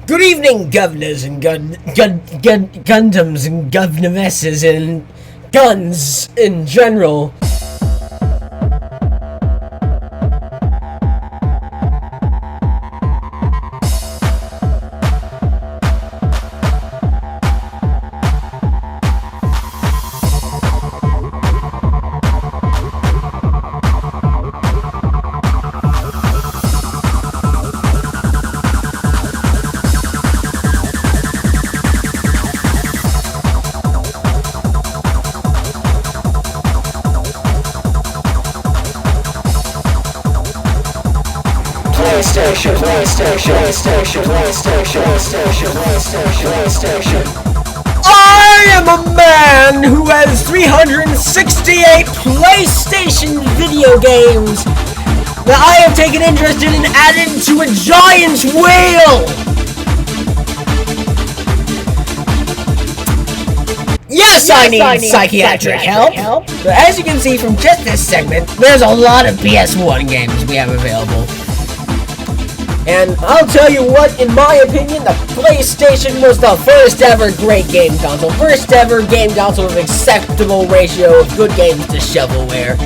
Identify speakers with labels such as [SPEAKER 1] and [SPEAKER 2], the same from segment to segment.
[SPEAKER 1] Good evening, governors and Gundams and governesses and guns in general. PlayStation. I am a man who has 368 PlayStation video games that I have taken interest in and added to a giant whale. Yes, I need psychiatric help. But as you can see from just this segment, there's a lot of PS1 games we have available. And I'll tell you what, in my opinion, the PlayStation was the first ever great game console. First ever game console with acceptable ratio of good games to shovelware.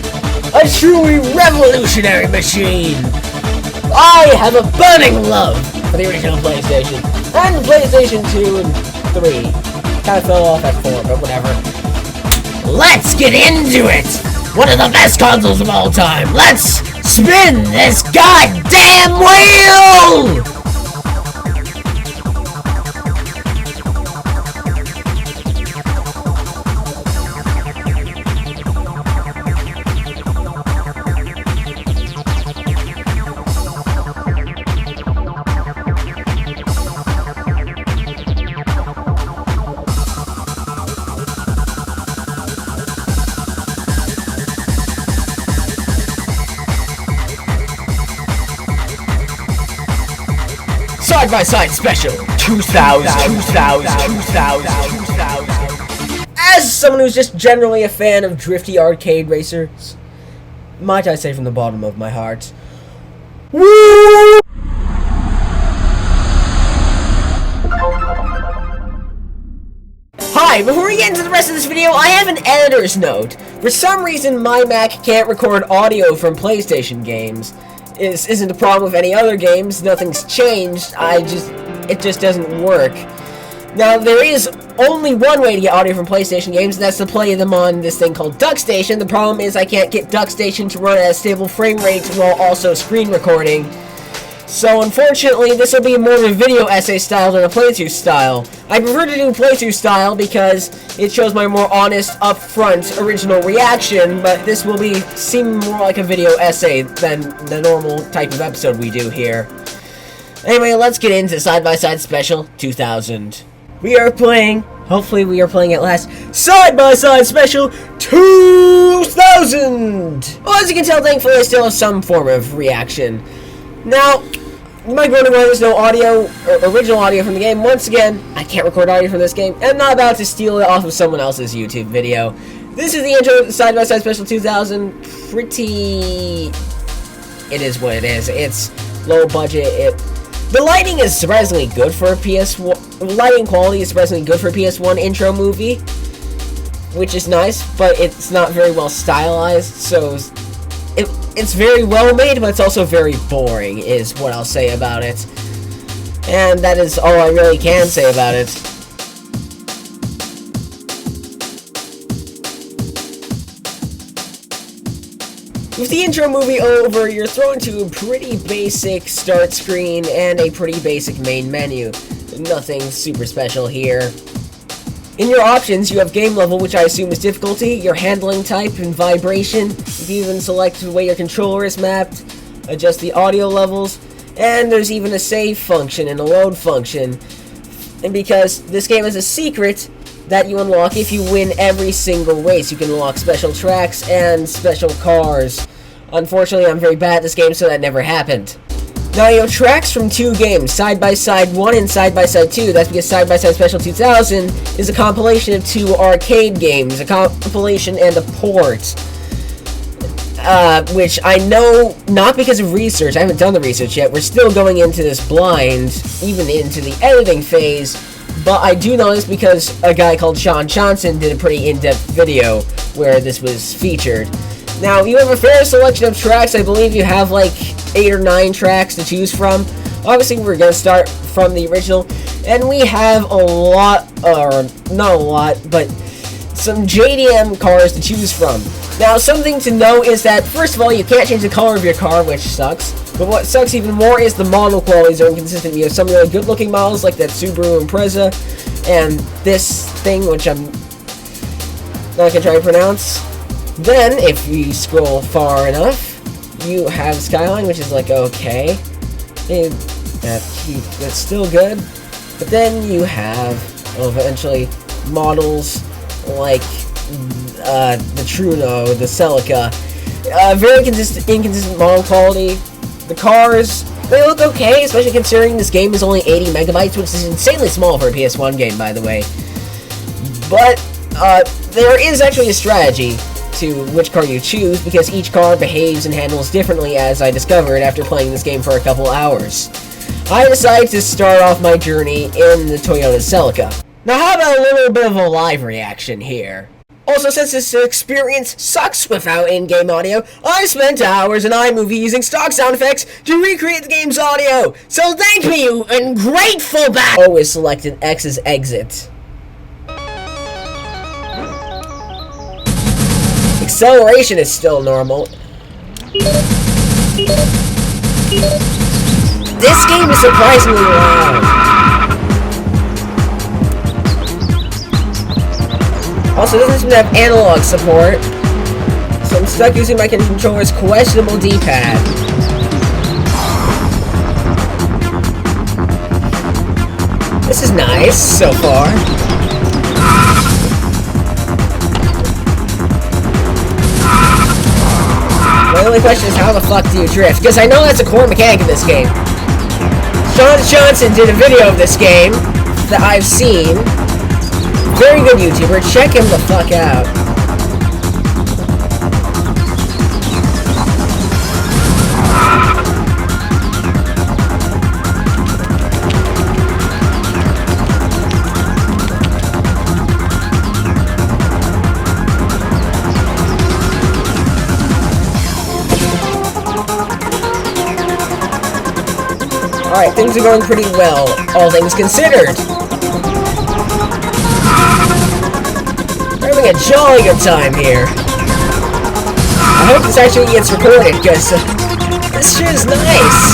[SPEAKER 1] A truly revolutionary machine. I have a burning love for the original PlayStation. And the PlayStation 2 and 3. Kind of fell off at 4, but whatever. Let's get into it! One of the best consoles of all time. Let's spin this goddamn wheel! Side-by-side special 2000. As someone who's just generally a fan of drifty arcade racers, might I say from the bottom of my heart, woo! Hi, before we get into the rest of this video, I have an editor's note. For some reason, my Mac can't record audio from PlayStation games. This isn't a problem with any other games, nothing's changed, it just doesn't work. Now, there is only one way to get audio from PlayStation games, and that's to play them on this thing called Duckstation. The problem is I can't get Duckstation to run at a stable frame rate while also screen recording. So, unfortunately, this will be more of a video essay style than a playthrough style. I prefer to do playthrough style because it shows my more honest, upfront, original reaction, but this will seem more like a video essay than the normal type of episode we do here. Anyway, let's get into Side-by-Side Special 2000. Hopefully we are playing at last, Side-by-Side Special 2000! Well, as you can tell, thankfully I still have some form of reaction. Now, you might wonder why there's no audio, or original audio from the game. Once again, I can't record audio from this game, and I'm not about to steal it off of someone else's YouTube video. This is the intro to Side-by-Side Special 2000. It is what it is. It's low budget. The lighting is surprisingly good for a PS1. Lighting quality is surprisingly good for a PS1 intro movie, which is nice, but it's not very well stylized, so it's very well made, but it's also very boring, is what I'll say about it. And that is all I really can say about it. With the intro movie over, you're thrown to a pretty basic start screen and a pretty basic main menu. Nothing super special here. In your options, you have game level, which I assume is difficulty, your handling type, and vibration. You can even select the way your controller is mapped, adjust the audio levels, and there's even a save function and a load function. And because this game has a secret that you unlock if you win every single race, you can unlock special tracks and special cars. Unfortunately, I'm very bad at this game, so that never happened. Now, you have tracks from two games, Side-by-Side 1 and Side-by-Side 2. That's because Side-by-Side Special 2000 is a compilation of two arcade games, a compilation and a port. which I know, not because of research, I haven't done the research yet, we're still going into this blind, even into the editing phase, but I do know this because a guy called Sean Johnson did a pretty in-depth video where this was featured. Now, you have a fair selection of tracks. I believe you have like 8 or 9 tracks to choose from. Obviously, we're going to start from the original, and we have a lot, or not a lot, but some JDM cars to choose from. Now, something to know is that, first of all, you can't change the color of your car, which sucks. But what sucks even more is the model qualities are inconsistent. You have some really good-looking models, like that Subaru Impreza, and this thing, which I'm not going to try to pronounce. Then, if you scroll far enough, you have Skyline, which is like, okay. That's still good. But then you have, eventually, models like the Truno, the Celica. Very inconsistent model quality. The cars, they look okay, especially considering this game is only 80 megabytes, which is insanely small for a PS1 game, by the way. But there is actually a strategy to which car you choose, because each car behaves and handles differently, as I discovered after playing this game for a couple hours. I decided to start off my journey in the Toyota Celica. Now, how about a little bit of a live reaction here? Also, since this experience sucks without in-game audio, I spent hours in iMovie using stock sound effects to recreate the game's audio. So thank me, you ungrateful bastard! Always selected X as exit. Acceleration is still normal. This game is surprisingly loud. Also, it doesn't seem to have analog support, so I'm stuck using my controller's questionable D-pad. This is nice, so far. My only question is, how the fuck do you drift? Because I know that's a core mechanic of this game. Sean Johnson did a video of this game that I've seen. Very good YouTuber, check him the fuck out. Alright, things are going pretty well, all things considered. We're having a jolly good time here. I hope this actually gets recorded, because this shit is nice.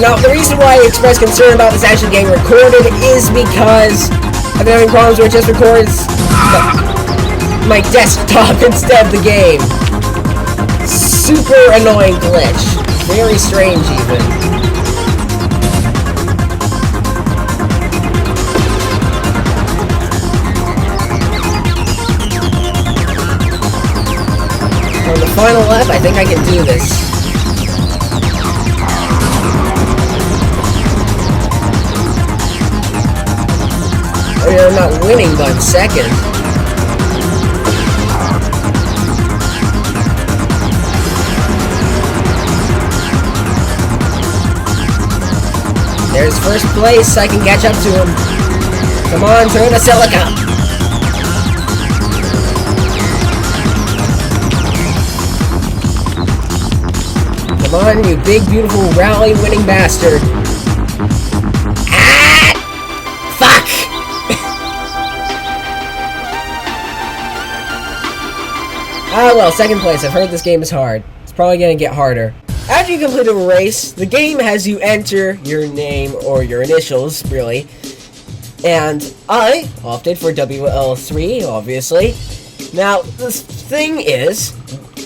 [SPEAKER 1] Now, the reason why I express concern about this actually getting recorded is because I've been having problems where it just records my desktop instead of the game. Super annoying glitch. Very strange, even. On the final lap, I think I can do this. I mean, I'm not winning, but I'm second. There's first place, I can catch up to him. Come on, Toyota Celica. Come on, you big, beautiful, rally-winning bastard. Ah! Fuck! Ah, well, second place. I've heard this game is hard. It's probably gonna get harder. After you complete a race, the game has you enter your name or your initials, really. And I opted for WL3, obviously. Now, the thing is,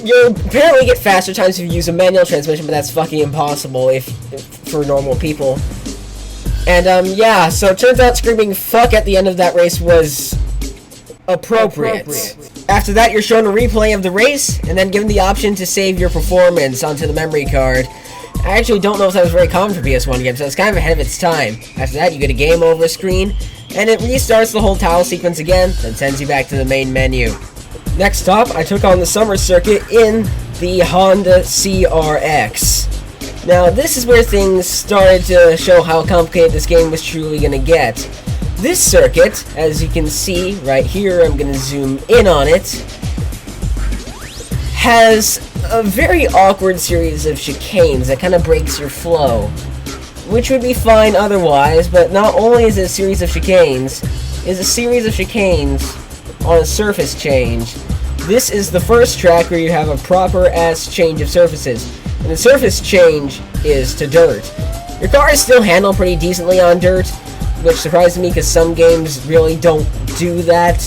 [SPEAKER 1] you'll apparently get faster times if you use a manual transmission, but that's fucking impossible if for normal people. And, yeah, so it turns out screaming fuck at the end of that race was appropriate. After that, you're shown a replay of the race, and then given the option to save your performance onto the memory card. I actually don't know if that was very common for PS1 games, so it's kind of ahead of its time. After that, you get a game over screen, and it restarts the whole tile sequence again, then sends you back to the main menu. Next up, I took on the summer circuit in the Honda CRX. Now, this is where things started to show how complicated this game was truly going to get. This circuit, as you can see right here, I'm going to zoom in on it, has a very awkward series of chicanes that kind of breaks your flow, which would be fine otherwise, but not only is it a series of chicanes, it's a series of chicanes on a surface change. This is the first track where you have a proper-ass change of surfaces, and the surface change is to dirt. Your car is still handled pretty decently on dirt, which surprises me because some games really don't do that,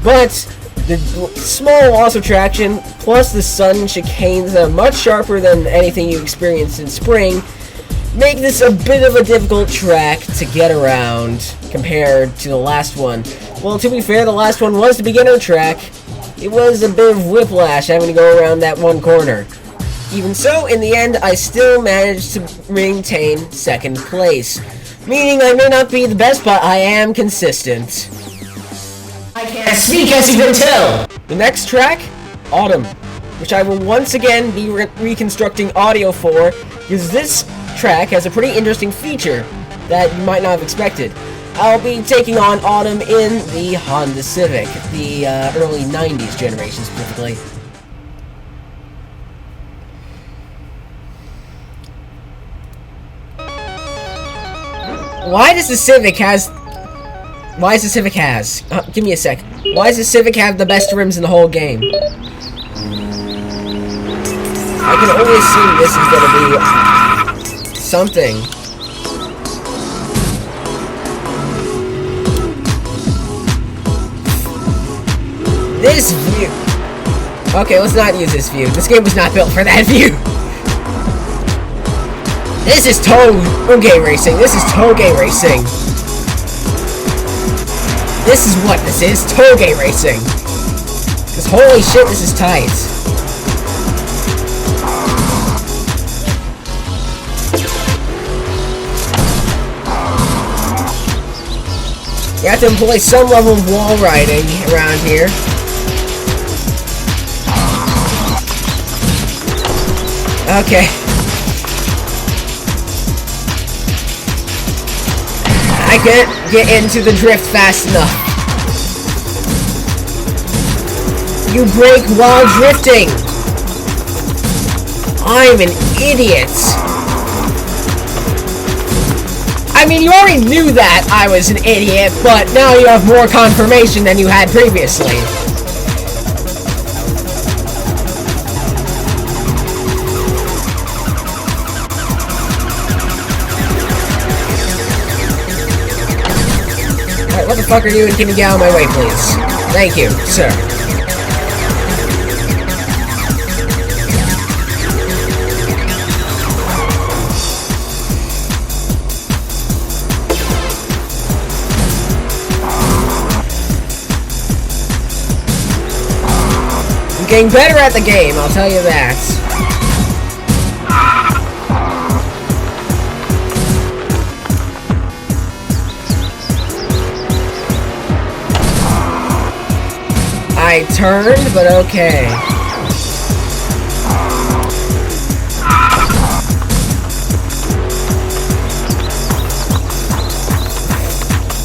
[SPEAKER 1] but the small loss of traction, plus the sudden chicanes that are much sharper than anything you experienced in spring, make this a bit of a difficult track to get around compared to the last one. Well, to be fair, the last one was the beginner track. It was a bit of whiplash having to go around that one corner. Even so, in the end, I still managed to maintain second place, meaning I may not be the best, but I am consistent.
[SPEAKER 2] I can't speak, as you can tell!
[SPEAKER 1] The next track, Autumn, which I will once again be reconstructing audio for, because this track has a pretty interesting feature that you might not have expected. I'll be taking on Autumn in the Honda Civic, the early 90s generation specifically. Why does the Civic give me a sec. Why does the Civic have the best rims in the whole game? I can always assume this is gonna be something. This view. Okay, let's not use this view. This game was not built for that view. This is Toge racing. This is Toge racing. This is what this is, Toge racing. Because holy shit, this is tight. You have to employ some level of wall riding around here. Okay. I can't get into the drift fast enough. You brake while drifting! I'm an idiot! I mean, you already knew that I was an idiot, but now you have more confirmation than you had previously. Alright, what the fuck are you doing? Can you get out of my way, please? Thank you, sir. I'm getting better at the game, I'll tell you that. I turned, but okay.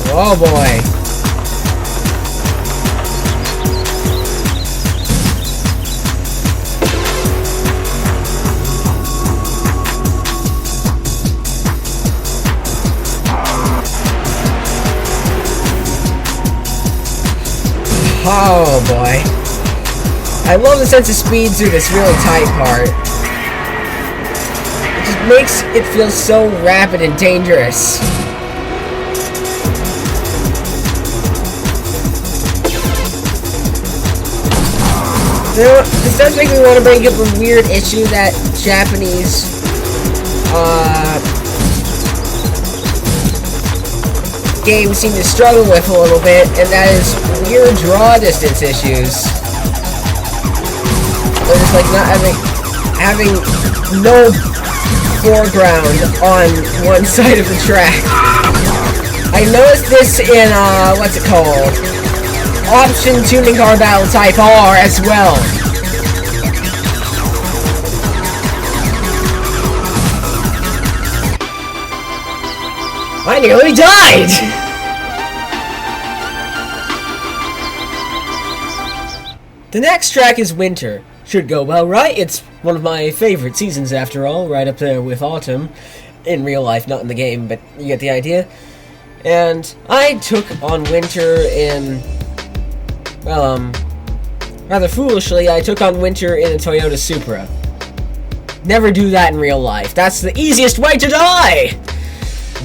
[SPEAKER 1] Oh boy. Oh boy. I love the sense of speed through this really tight part. It just makes it feel so rapid and dangerous. You know, this does make me want to bring up a weird issue that Japanese games seem to struggle with a little bit, and that is weird draw distance issues. They're just like not having... having no foreground on one side of the track. I noticed this in, what's it called? Option Tuning Car Battle Type R as well. I nearly died! The next track is Winter. Should go well, right? It's one of my favorite seasons after all, right up there with Autumn. In real life, not in the game, but you get the idea. And I took on Winter in... well, rather foolishly, I took on Winter in a Toyota Supra. Never do that in real life. That's the easiest way to die!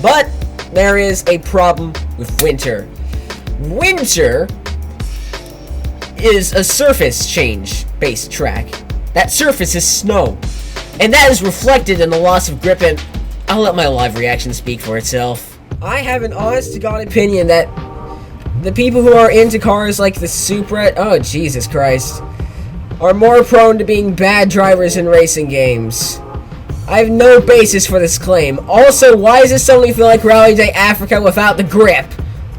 [SPEAKER 1] But there is a problem with Winter. Winter is a surface change based track. That surface is snow. And that is reflected in the loss of grip, and I'll let my live reaction speak for itself. I have an honest to God opinion that the people who are into cars like the Supra, oh Jesus Christ, are more prone to being bad drivers in racing games. I have no basis for this claim. Also, why does this suddenly feel like Rally Day Africa without the grip?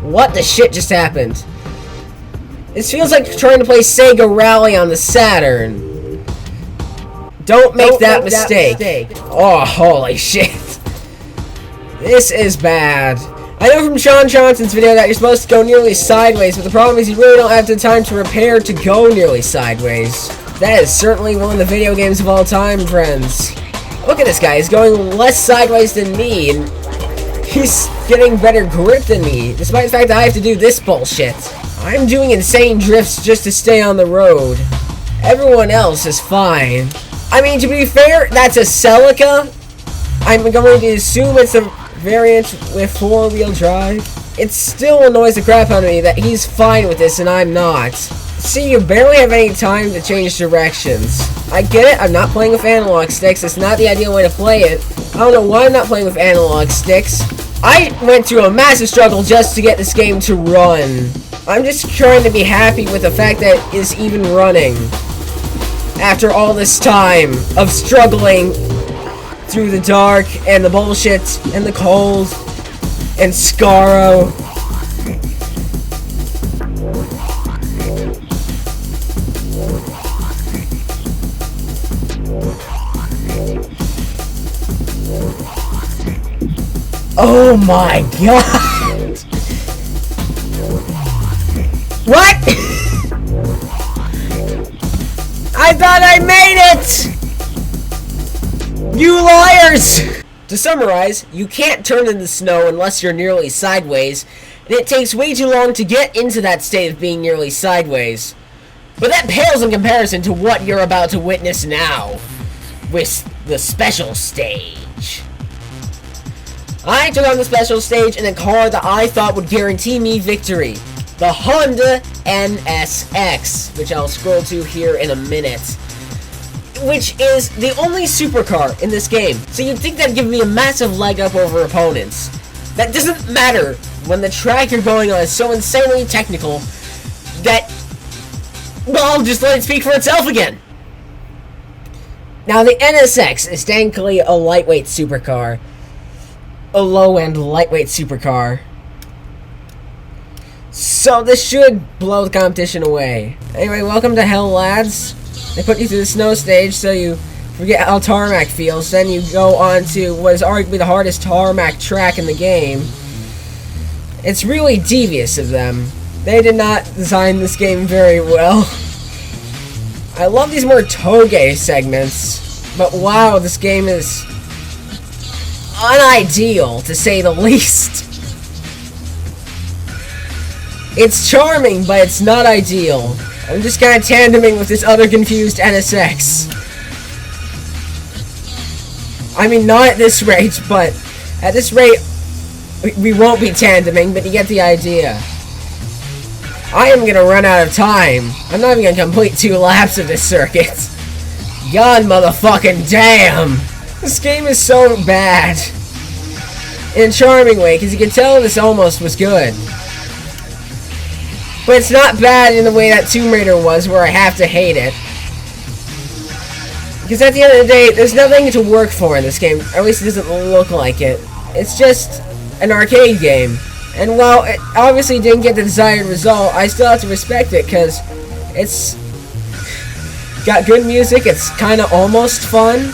[SPEAKER 1] What the shit just happened? This feels like trying to play Sega Rally on the Saturn. Don't make that mistake. Oh, holy shit. This is bad. I know from Sean Johnson's video that you're supposed to go nearly sideways, but the problem is you really don't have the time to repair to go nearly sideways. That is certainly one of the video games of all time, friends. Look at this guy, he's going less sideways than me, and he's getting better grip than me, despite the fact that I have to do this bullshit. I'm doing insane drifts just to stay on the road. Everyone else is fine. I mean, to be fair, that's a Celica. I'm going to assume it's a variant with 4-wheel drive. It still annoys the crap out of me that he's fine with this and I'm not. See, you barely have any time to change directions. I get it, I'm not playing with analog sticks, it's not the ideal way to play it. I don't know why I'm not playing with analog sticks. I went through a massive struggle just to get this game to run. I'm just trying to be happy with the fact that it's even running. After all this time of struggling through the dark and the bullshit and the cold and Scarro. Oh my god! What? I thought I made it! You liars! To summarize, you can't turn in the snow unless you're nearly sideways, and it takes way too long to get into that state of being nearly sideways. But that pales in comparison to what you're about to witness now, with the special stage. I took on the special stage in a car that I thought would guarantee me victory. The Honda NSX, which I'll scroll to here in a minute. Which is the only supercar in this game. So you'd think that'd give me a massive leg up over opponents. That doesn't matter when the track you're going on is so insanely technical that, well, I'll just let it speak for itself again. Now the NSX is thankfully a lightweight supercar. A low-end lightweight supercar. So this should blow the competition away. Anyway, welcome to hell, lads. They put you through the snow stage so you forget how tarmac feels. Then you go on to what is arguably the hardest tarmac track in the game. It's really devious of them. They did not design this game very well. I love these more toge segments, but wow, this game is unideal, to say the least. It's charming, but it's not ideal. I'm just kind of tandeming with this other confused NSX. I mean, not at this rate, but at this rate, we won't be tandeming, but you get the idea. I am gonna run out of time. I'm not even gonna complete 2 laps of this circuit. God motherfucking damn! This game is so bad. In a charming way, because you can tell this almost was good. But it's not bad in the way that Tomb Raider was, where I have to hate it. Because at the end of the day, there's nothing to work for in this game. Or at least it doesn't look like it. It's just an arcade game. And while it obviously didn't get the desired result, I still have to respect it because it's got good music. It's kind of almost fun.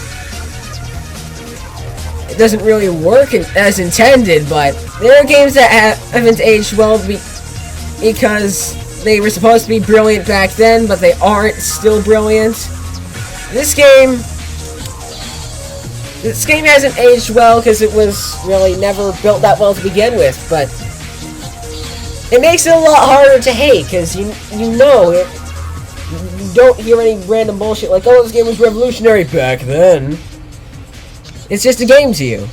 [SPEAKER 1] It doesn't really work as intended, but there are games that haven't aged well because they were supposed to be brilliant back then, but they aren't still brilliant. This game hasn't aged well because it was really never built that well to begin with, but it makes it a lot harder to hate because you don't hear any random bullshit like, oh, this game was revolutionary back then. It's just a game to you,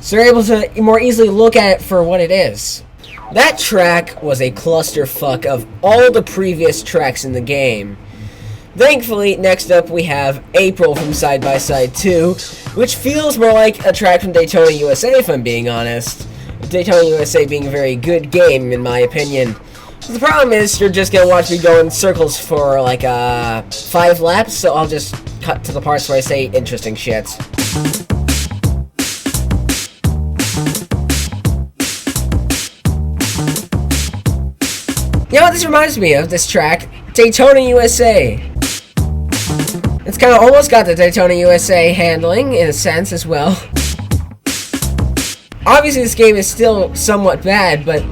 [SPEAKER 1] so you're able to more easily look at it for what it is. That track was a clusterfuck of all the previous tracks in the game. Thankfully, next up we have April from Side by Side 2, which feels more like a track from Daytona USA if I'm being honest. Daytona USA being a very good game in my opinion. The problem is you're just gonna watch me go in circles for like 5 laps, so I'll just cut to the parts where I say interesting shit. You know what this reminds me of, this track? Daytona USA. It's kind of almost got the Daytona USA handling, in a sense, as well. Obviously, this game is still somewhat bad, but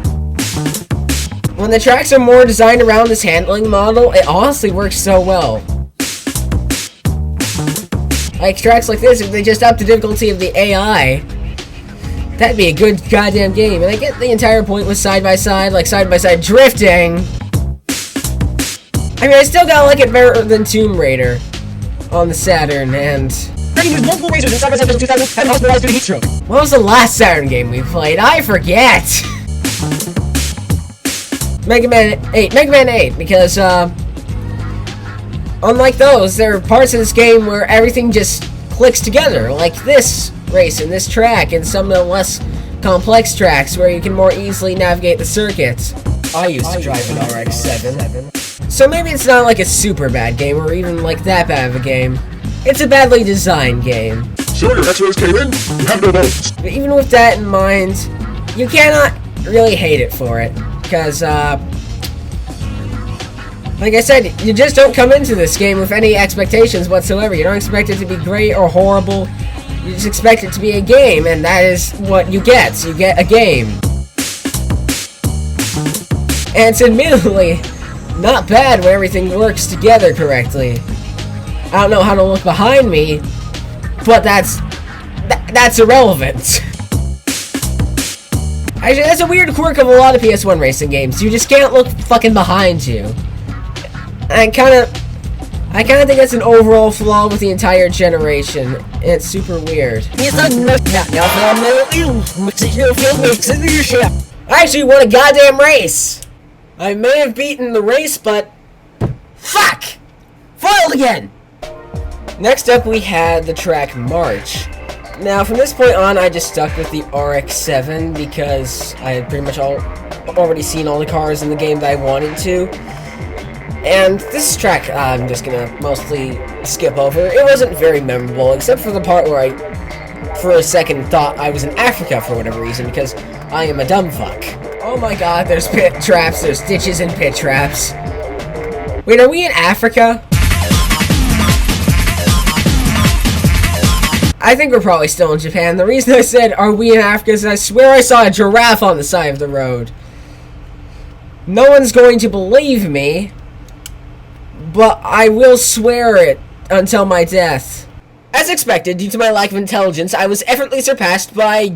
[SPEAKER 1] when the tracks are more designed around this handling model, it honestly works so well. Like, tracks like this, if they just up the difficulty of the AI, that'd be a good goddamn game. And I get the entire point with Side by Side, like Side by Side drifting. I mean, I still gotta like it better than Tomb Raider on the Saturn, and what was the last Saturn game we played? I forget! Mega Man 8, because, unlike those, there are parts of this game where everything just clicks together, like this race and this track, and some of the less complex tracks where you can more easily navigate the circuits. I used to drive an RX-7. So maybe it's not like a super bad game, or even like that bad of a game. It's a badly designed game.
[SPEAKER 3] Sure, your X-rays came in, you have no votes.
[SPEAKER 1] But even with that in mind, you cannot really hate it for it. Because, like I said, you just don't come into this game with any expectations whatsoever. You don't expect it to be great or horrible. You just expect it to be a game, and that is what you get. You get a game. And it's admittedly not bad when everything works together correctly. I don't know how to look behind me, but that's irrelevant. Actually, that's a weird quirk of a lot of PS1 racing games. You just can't look fucking behind you. I kind of think that's an overall flaw with the entire generation. It's super weird. I actually won a goddamn race! I may have beaten the race, but fuck! Foiled again! Next up we had the track March. Now from this point on I just stuck with the RX-7 because I had pretty much already seen all the cars in the game that I wanted to. And this track I'm just gonna mostly skip over. It wasn't very memorable except for the part where I for a second thought I was in Africa for whatever reason because I am a dumb fuck. Oh my god, there's pit traps, there's ditches and pit traps. Wait, are we in Africa? I think we're probably still in Japan. The reason I said, are we in Africa, is I swear I saw a giraffe on the side of the road. No one's going to believe me, but I will swear it until my death. As expected, due to my lack of intelligence, I was effortlessly surpassed by...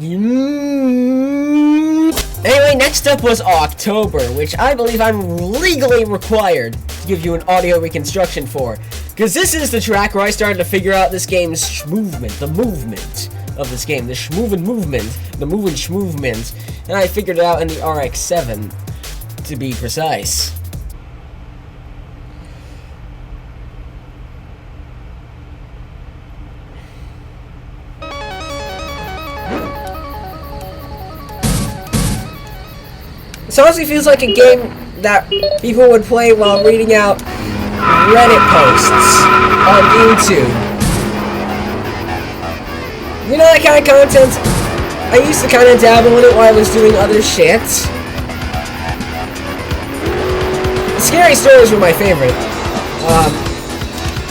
[SPEAKER 1] Anyway, next up was October, which I believe I'm legally required to give you an audio reconstruction for. Because this is the track where I started to figure out this game's movement, the movement of this game, the schmoovin' movement, the movin' schmoovement, and I figured it out in the RX-7, to be precise. This honestly feels like a game that people would play while reading out Reddit posts on YouTube. You know that kind of content? I used to kind of dabble in it while I was doing other shit. Scary stories were my favorite.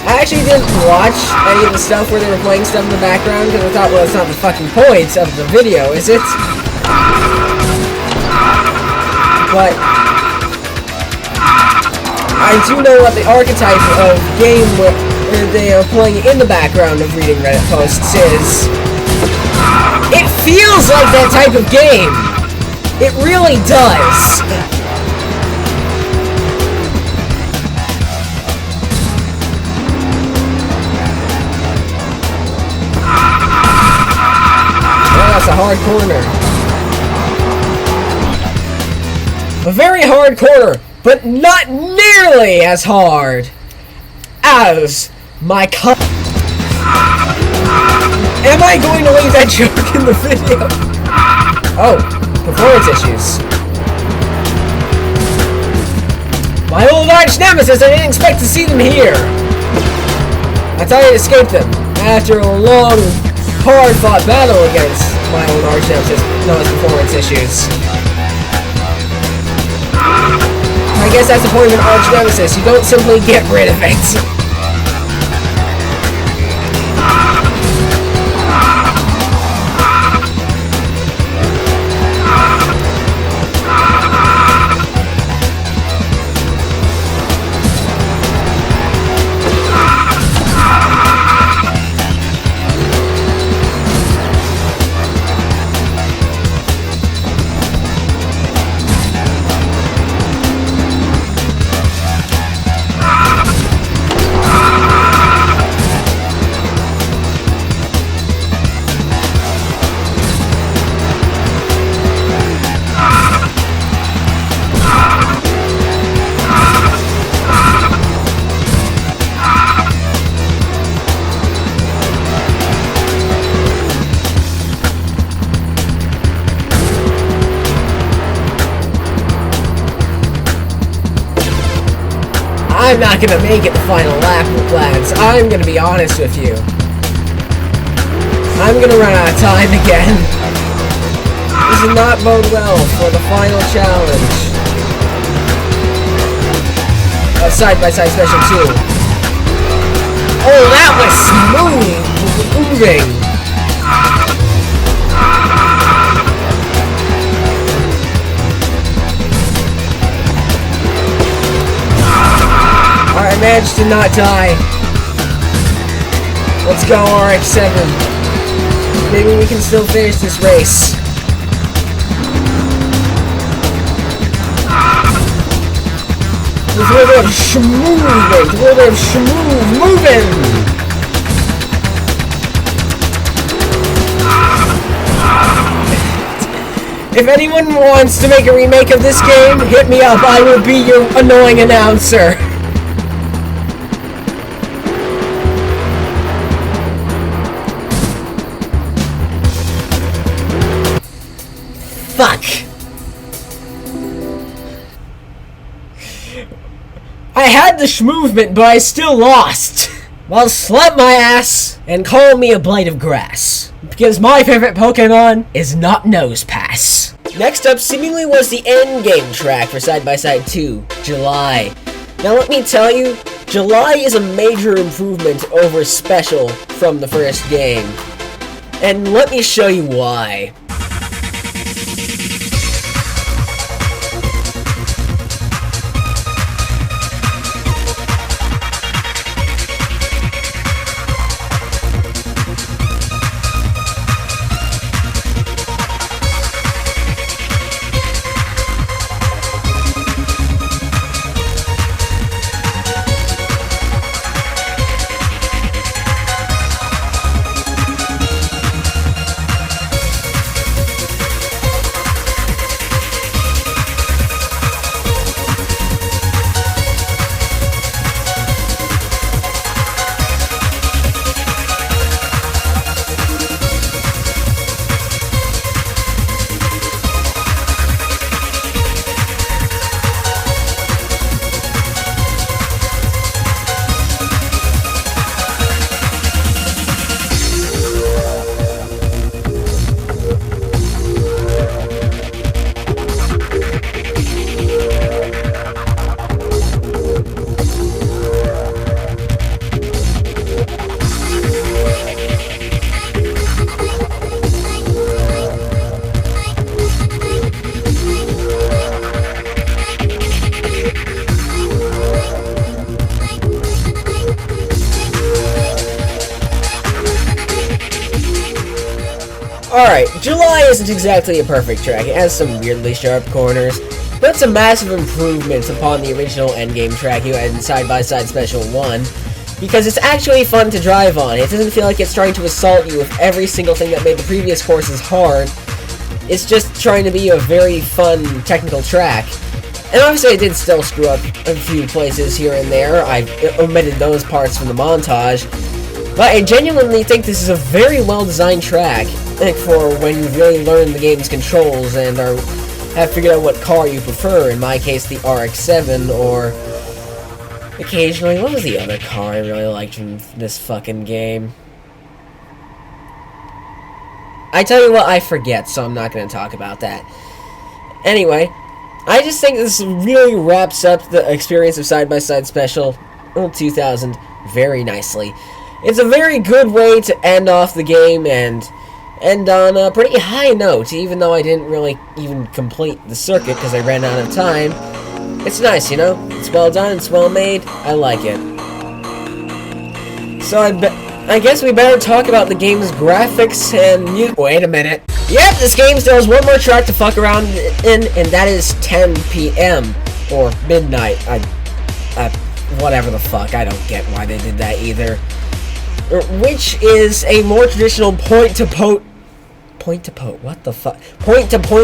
[SPEAKER 1] I actually didn't watch any of the stuff where they were playing stuff in the background because I thought, well, it's not the fucking point of the video, is it? But I do know what the archetype of game where they are playing in the background of reading Reddit posts is. It feels like that type of game. It really does. That's a hard corner. A very hard corner, but not nearly as hard as my cup. Am I going to leave that joke in the video? Oh, performance issues. My old arch nemesis, I didn't expect to see them here. I thought I'd escape them after a long, hard-fought battle against my old arch nemesis. No, it's performance issues. I guess that's the point of an arch nemesis. You don't simply get rid of it. I'm not gonna make it the final lap, lads. I'm gonna be honest with you. I'm gonna run out of time again. This does not bode well for the final challenge of Side-by-Side Special 2. Oh, that was smooth moving. I managed to not die. Let's go, RX-7. Maybe we can still finish this race. There's a little bit of schmoove, there's a little bit of schmoove moving! If anyone wants to make a remake of this game, hit me up. I will be your annoying announcer. Fuck. I had the schmovement, but I still lost. Well, slap my ass and call me a blade of grass. Because my favorite Pokemon is not Nosepass. Next up seemingly was the endgame track for Side-by-Side 2, July. Now let me tell you, July is a major improvement over Special from the first game. And let me show you why. Alright, July isn't exactly a perfect track. It has some weirdly sharp corners, but it's a massive improvement upon the original endgame track you had in Side by Side Special 1, because it's actually fun to drive on. It doesn't feel like it's trying to assault you with every single thing that made the previous courses hard. It's just trying to be a very fun technical track. And obviously I did still screw up a few places here and there. I omitted those parts from the montage. But I genuinely think this is a very well-designed track for when you really learn the game's controls and have figured out what car you prefer. In my case, the RX-7, or occasionally, what was the other car I really liked from this fucking game? I tell you what, I forget, so I'm not going to talk about that. Anyway, I just think this really wraps up the experience of Side by Side Special 2000 very nicely. It's a very good way to end off the game and end on a pretty high note, even though I didn't really even complete the circuit because I ran out of time. It's nice, you know? It's well done, it's well made, I like it. So I guess we better talk about the game's graphics and music. Wait a minute. Yep, this game still has one more track to fuck around in, and that is 10 p.m. or midnight. Whatever the fuck, I don't get why they did that either. Which is a more traditional point-to-point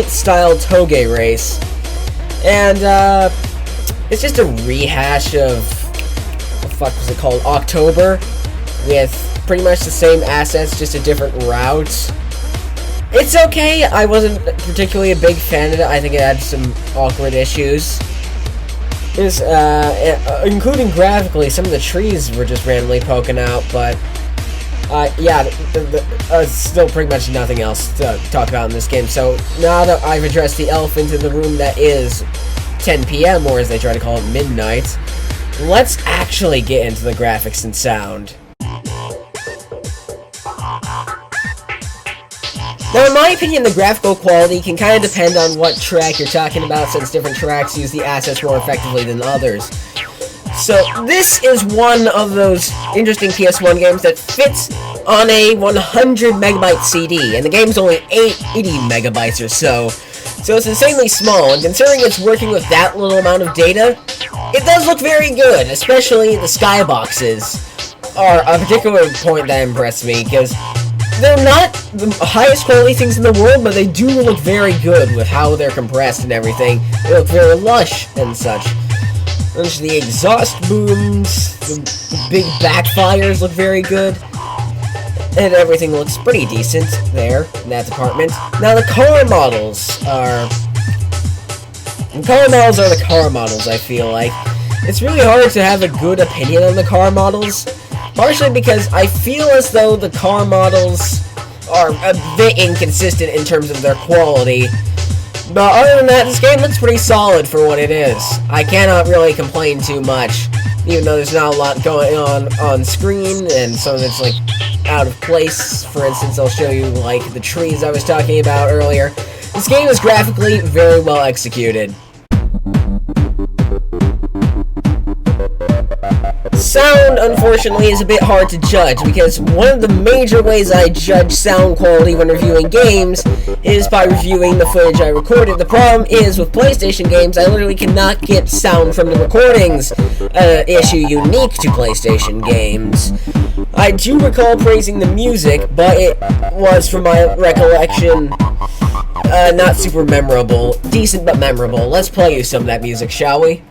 [SPEAKER 1] style toge race. And, it's just a rehash of, what the fuck was it called, October, with pretty much the same assets, just a different route. It's okay, I wasn't particularly a big fan of it. I think it had some awkward issues. There's, including graphically, some of the trees were just randomly poking out, but, yeah, still pretty much nothing else to talk about in this game. So, now that I've addressed the elephant in the room that is 10 p.m., or as they try to call it, midnight, let's actually get into the graphics and sound. Now, in my opinion, the graphical quality can kind of depend on what track you're talking about, since different tracks use the assets more effectively than others. So, this is one of those interesting PS1 games that fits on a 100 megabyte CD, and the game's only 80 megabytes or so. So it's insanely small, and considering it's working with that little amount of data, it does look very good, especially the skyboxes are a particular point that impressed me, because they're not the highest quality things in the world, but they do look very good with how they're compressed and everything. They look very lush and such. And the exhaust booms, the big backfires look very good. And everything looks pretty decent there in that department. Now the car models are the car models, I feel like. It's really hard to have a good opinion on the car models, partially because I feel as though the car models are a bit inconsistent in terms of their quality. But other than that, this game looks pretty solid for what it is. I cannot really complain too much, even though there's not a lot going on screen, and some of it's, like, out of place. For instance, I'll show you, like, the trees I was talking about earlier. This game is graphically very well executed. Sound, unfortunately, is a bit hard to judge, because one of the major ways I judge sound quality when reviewing games is by reviewing the footage I recorded. The problem is, with PlayStation games, I literally cannot get sound from the recordings, an issue unique to PlayStation games. I do recall praising the music, but it was, from my recollection, not super memorable. Decent but memorable. Let's play you some of that music, shall we?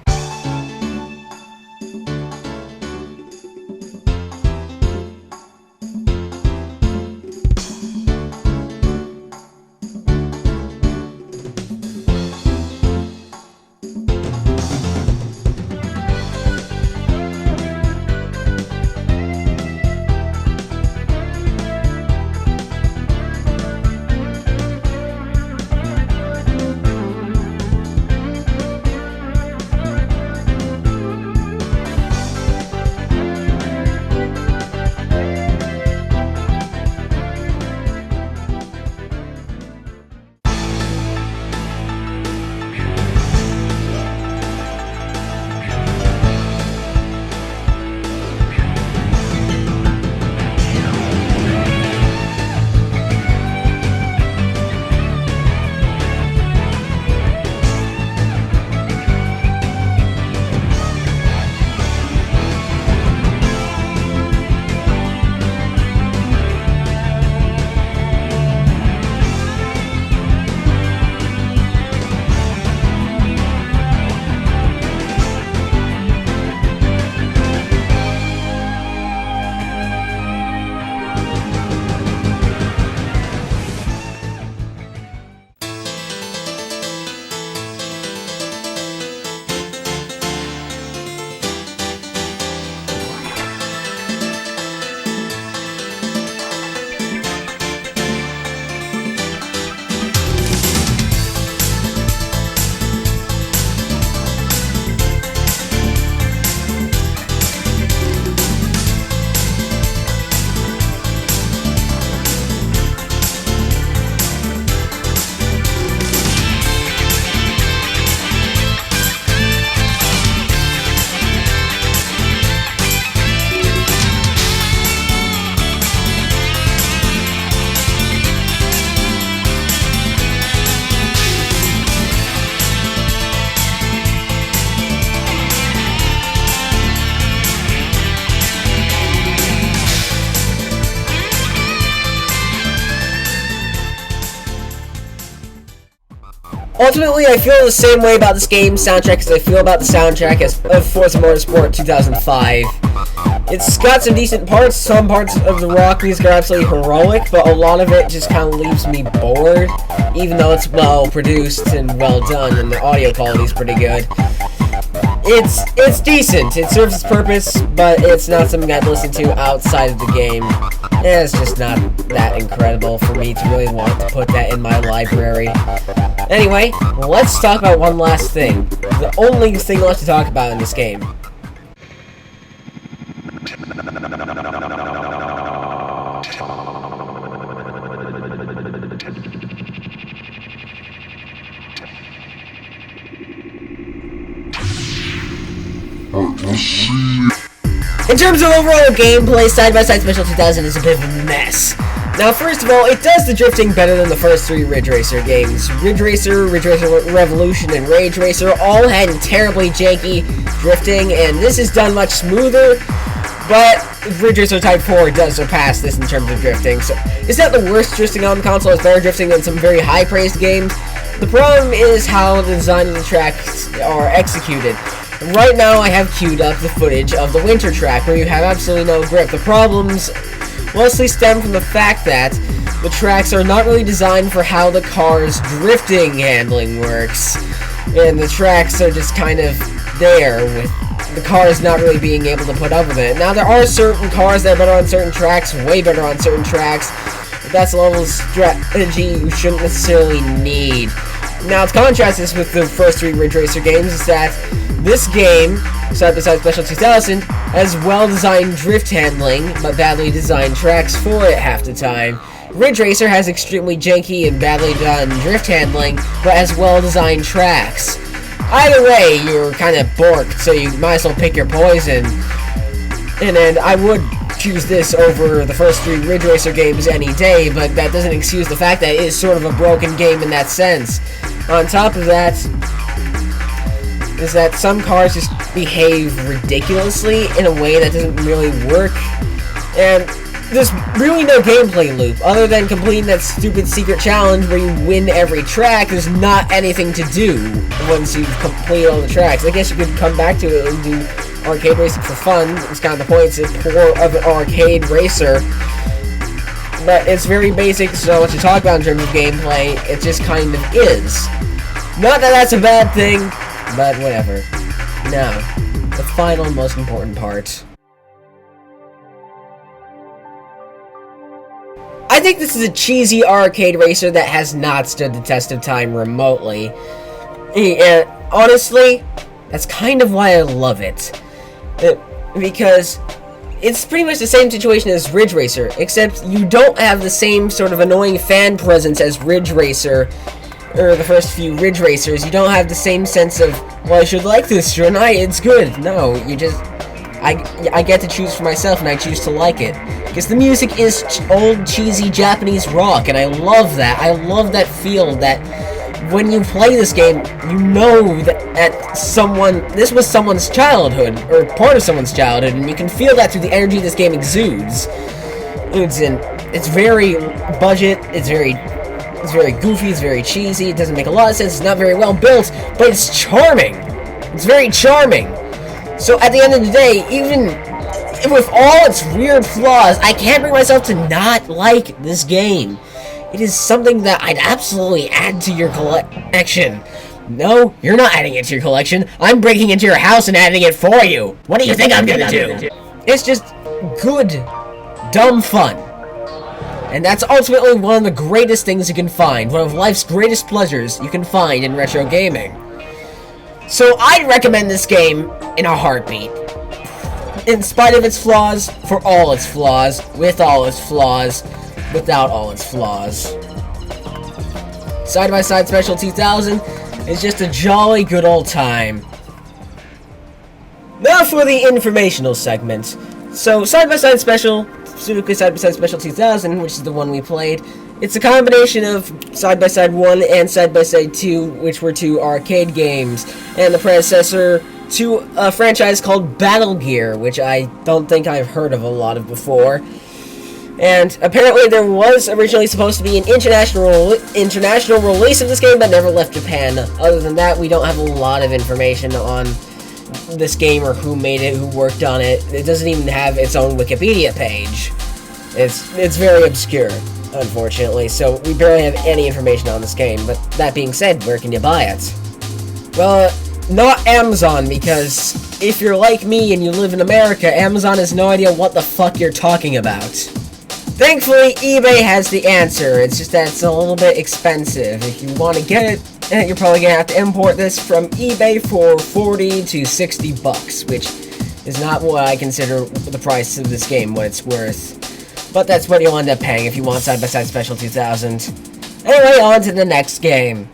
[SPEAKER 1] Ultimately, I feel the same way about this game's soundtrack as I feel about the soundtrack of Forza Motorsport 2005. It's got some decent parts. Some parts of the rock music are absolutely heroic, but a lot of it just kind of leaves me bored, even though it's well produced and well done, and the audio quality is pretty good. It's decent. It serves its purpose, but it's not something I'd listen to outside of the game. It's just not that incredible for me to really want to put that in my library. Anyway, let's talk about one last thing. The only thing left to talk about in this game. In terms of overall gameplay, Side by Side Special 2000 is a bit of a mess. Now, first of all, it does the drifting better than the first three Ridge Racer games. Ridge Racer Revolution, and Rage Racer all had terribly janky drifting, and this is done much smoother, but Ridge Racer Type 4 does surpass this in terms of drifting. So it's not the worst drifting on the console, it's better drifting than some very high-praised games. The problem is how the design of the tracks are executed. Right now, I have queued up the footage of the winter track, where you have absolutely no grip. The problems mostly stem from the fact that the tracks are not really designed for how the car's drifting handling works, and the tracks are just kind of there, with the cars not really being able to put up with it. Now, there are certain cars that are better on certain tracks, way better on certain tracks, but that's a level of strategy you shouldn't necessarily need. Now, to contrast this with the first three Ridge Racer games, is that this game, Side by Side Special 2000, has well-designed drift handling, but badly designed tracks for it half the time. Ridge Racer has extremely janky and badly done drift handling, but has well-designed tracks. Either way, you're kind of borked, so you might as well pick your poison. And I would choose this over the first three Ridge Racer games any day, but that doesn't excuse the fact that it is sort of a broken game in that sense. On top of that, is that some cars just behave ridiculously in a way that doesn't really work, and there's really no gameplay loop. Other than completing that stupid secret challenge where you win every track, there's not anything to do once you've completed all the tracks. I guess you could come back to it and do arcade racing for fun. It's kind of the point, it's poor of an arcade racer. But it's very basic, so what you talk about in terms of gameplay, it just kind of is. Not that that's a bad thing, but whatever. Now, the final and most important part. I think this is a cheesy arcade racer that has not stood the test of time remotely. And honestly, that's kind of why I love it. Because it's pretty much the same situation as Ridge Racer, except you don't have the same sort of annoying fan presence as Ridge Racer, or the first few Ridge Racers. You don't have the same sense of, well, I should like this, shouldn't I? It's good. No, you just... I get to choose for myself, and I choose to like it. Because the music is old, cheesy Japanese rock, and I love that. I love that feel that when you play this game, you know that this was someone's childhood, or part of someone's childhood, and you can feel that through the energy this game exudes. It's very budget, it's very goofy, it's very cheesy, it doesn't make a lot of sense, it's not very well built, but it's charming. It's very charming. So at the end of the day, even with all its weird flaws, I can't bring myself to not like this game. It is something that I'd absolutely add to your collection. No, you're not adding it to your collection. I'm breaking into your house and adding it for you. What do you think I'm gonna do? It's just good, dumb fun. And that's ultimately one of the greatest things you can find. One of life's greatest pleasures you can find in retro gaming. So I'd recommend this game in a heartbeat. In spite of its flaws, for all its flaws, with all its flaws, without all its flaws. Side by Side Special 2000 is just a jolly good old time. Now for the informational segment. So Side by Side Special, specifically Side by Side Special 2000, which is the one we played, it's a combination of Side by Side 1 and Side by Side 2, which were two arcade games, and the predecessor to a franchise called Battle Gear, which I don't think I've heard of a lot of before. And apparently there was originally supposed to be an international release of this game, but never left Japan. Other than that, we don't have a lot of information on this game or who made it, who worked on it. It doesn't even have its own Wikipedia page. It's very obscure, unfortunately, so we barely have any information on this game. But that being said, where can you buy it? Well, not Amazon, because if you're like me and you live in America, Amazon has no idea what the fuck you're talking about. Thankfully, eBay has the answer. It's just that it's a little bit expensive. If you want to get it, you're probably going to have to import this from eBay for 40 to 60 bucks, which is not what I consider the price of this game, what it's worth. But that's what you'll end up paying if you want Side-by-Side Special 2000. Anyway, on to the next game.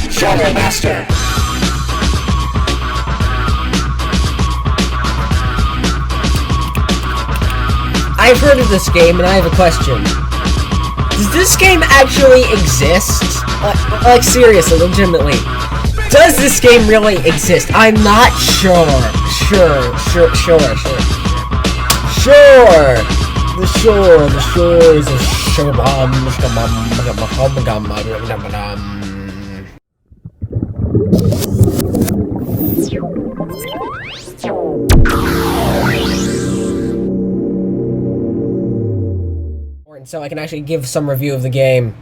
[SPEAKER 2] Shadow Master.
[SPEAKER 1] I've heard of this game, and I have a question. Does this game actually exist? Like seriously, legitimately. Does this game really exist? I'm not sure. Sure. The shore is a shore. So I can actually give some review of the game.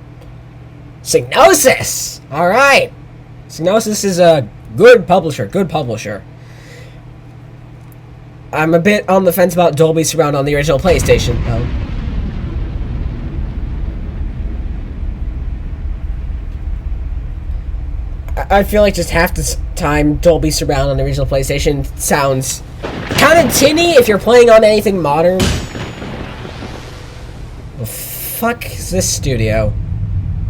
[SPEAKER 1] Psygnosis! Alright! Psygnosis is a good publisher. I'm a bit on the fence about Dolby Surround on the original PlayStation, though. I feel like just half the time Dolby Surround on the original PlayStation sounds kind of tinny if you're playing on anything modern. The fuck is this studio?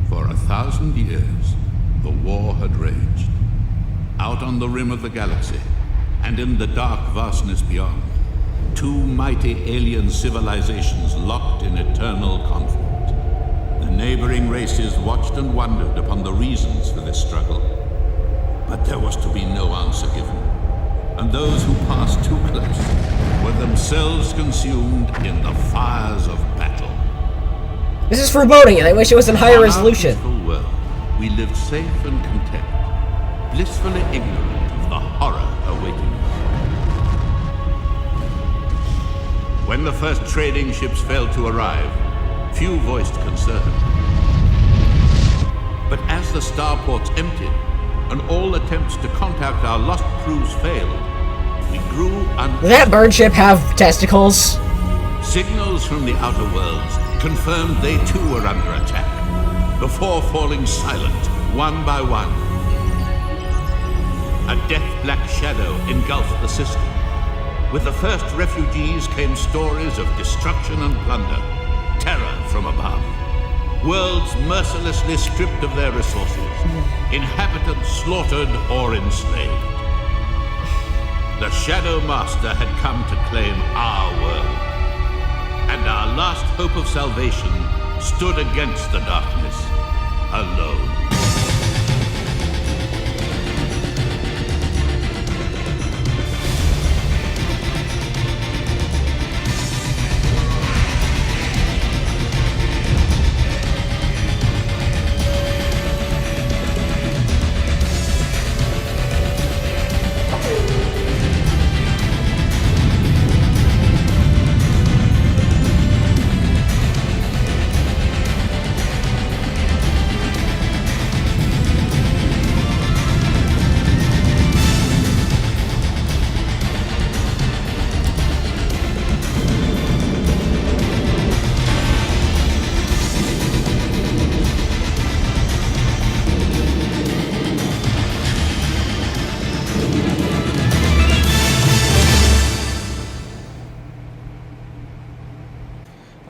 [SPEAKER 4] For 1,000 years, the war had raged. Out on the rim of the galaxy, and in the dark vastness beyond, two mighty alien civilizations locked in eternal conflict. The neighboring races watched and wondered upon the reasons for this struggle. But there was to be no answer given, and those who passed too close were themselves consumed in the fires of battle.
[SPEAKER 1] This is foreboding, and I wish it was in higher resolution.
[SPEAKER 4] In our peaceful world, we lived safe and content, blissfully ignorant of the horror awaiting us. When the first trading ships failed to arrive, few voiced concern. But as the starports emptied, and all attempts to contact our lost crews failed, we grew
[SPEAKER 1] Does that bird ship have testicles?
[SPEAKER 4] Signals from the outer worlds confirmed they too were under attack, before falling silent, one by one. A death-black shadow engulfed the system. With the first refugees came stories of destruction and plunder, terror from above. Worlds mercilessly stripped of their resources, inhabitants slaughtered or enslaved. The Shadow Master had come to claim our world, and our last hope of salvation stood against the darkness, alone.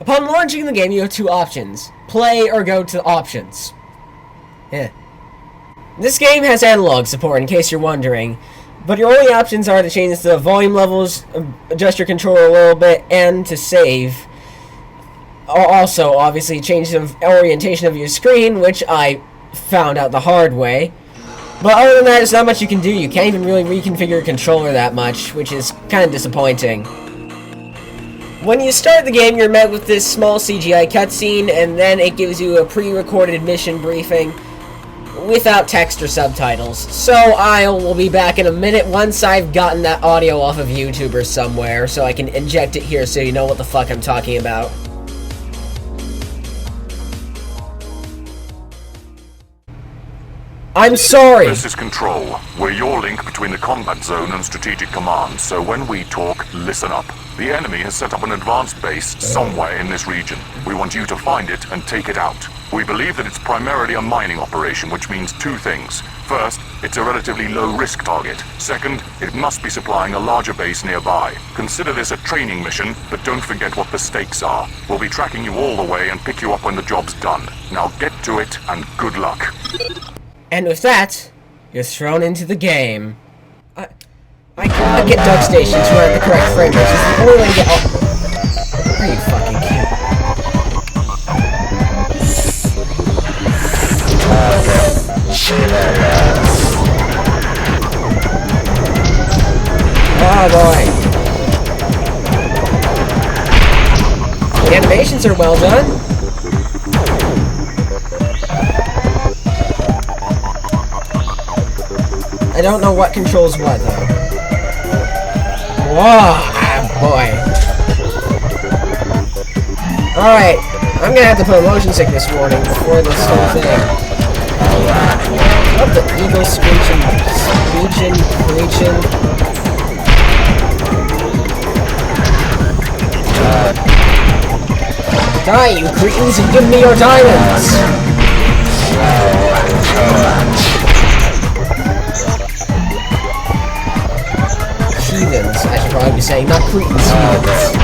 [SPEAKER 1] Upon launching the game, you have two options. Play or go to options. Yeah. This game has analog support, in case you're wondering. But your only options are to change the volume levels, adjust your controller a little bit, and to save. Also, obviously, change the orientation of your screen, which I found out the hard way. But other than that, there's not much you can do. You can't even really reconfigure your controller that much, which is kind of disappointing. When you start the game, you're met with this small CGI cutscene, and then it gives you a pre-recorded mission briefing without text or subtitles. So I will be back in a minute once I've gotten that audio off of YouTube or somewhere, so I can inject it here so you know what the fuck I'm talking about. I'm sorry!
[SPEAKER 5] This is Control. We're your link between the combat zone and strategic command, so when we talk, listen up. The enemy has set up an advanced base somewhere in this region. We want you to find it and take it out. We believe that it's primarily a mining operation, which means two things. First, it's a relatively low-risk target. Second, it must be supplying a larger base nearby. Consider this a training mission, but don't forget what the stakes are. We'll be tracking you all the way and pick you up when the job's done. Now get to it, and good luck.
[SPEAKER 1] And with that, you're thrown into the game. I cannot get Duckstation to run at the correct frame rate. It's the only way to get all... Are you fucking kidding? Oh boy. The animations are well done. I don't know what controls what, though. Whoa, boy. Alright, I'm gonna have to put a motion sickness warning before this whole thing. What the eagle screeching, screeching. Die, you cretins, and give me your diamonds! Heathens, I should probably be saying, not cretins, heathens.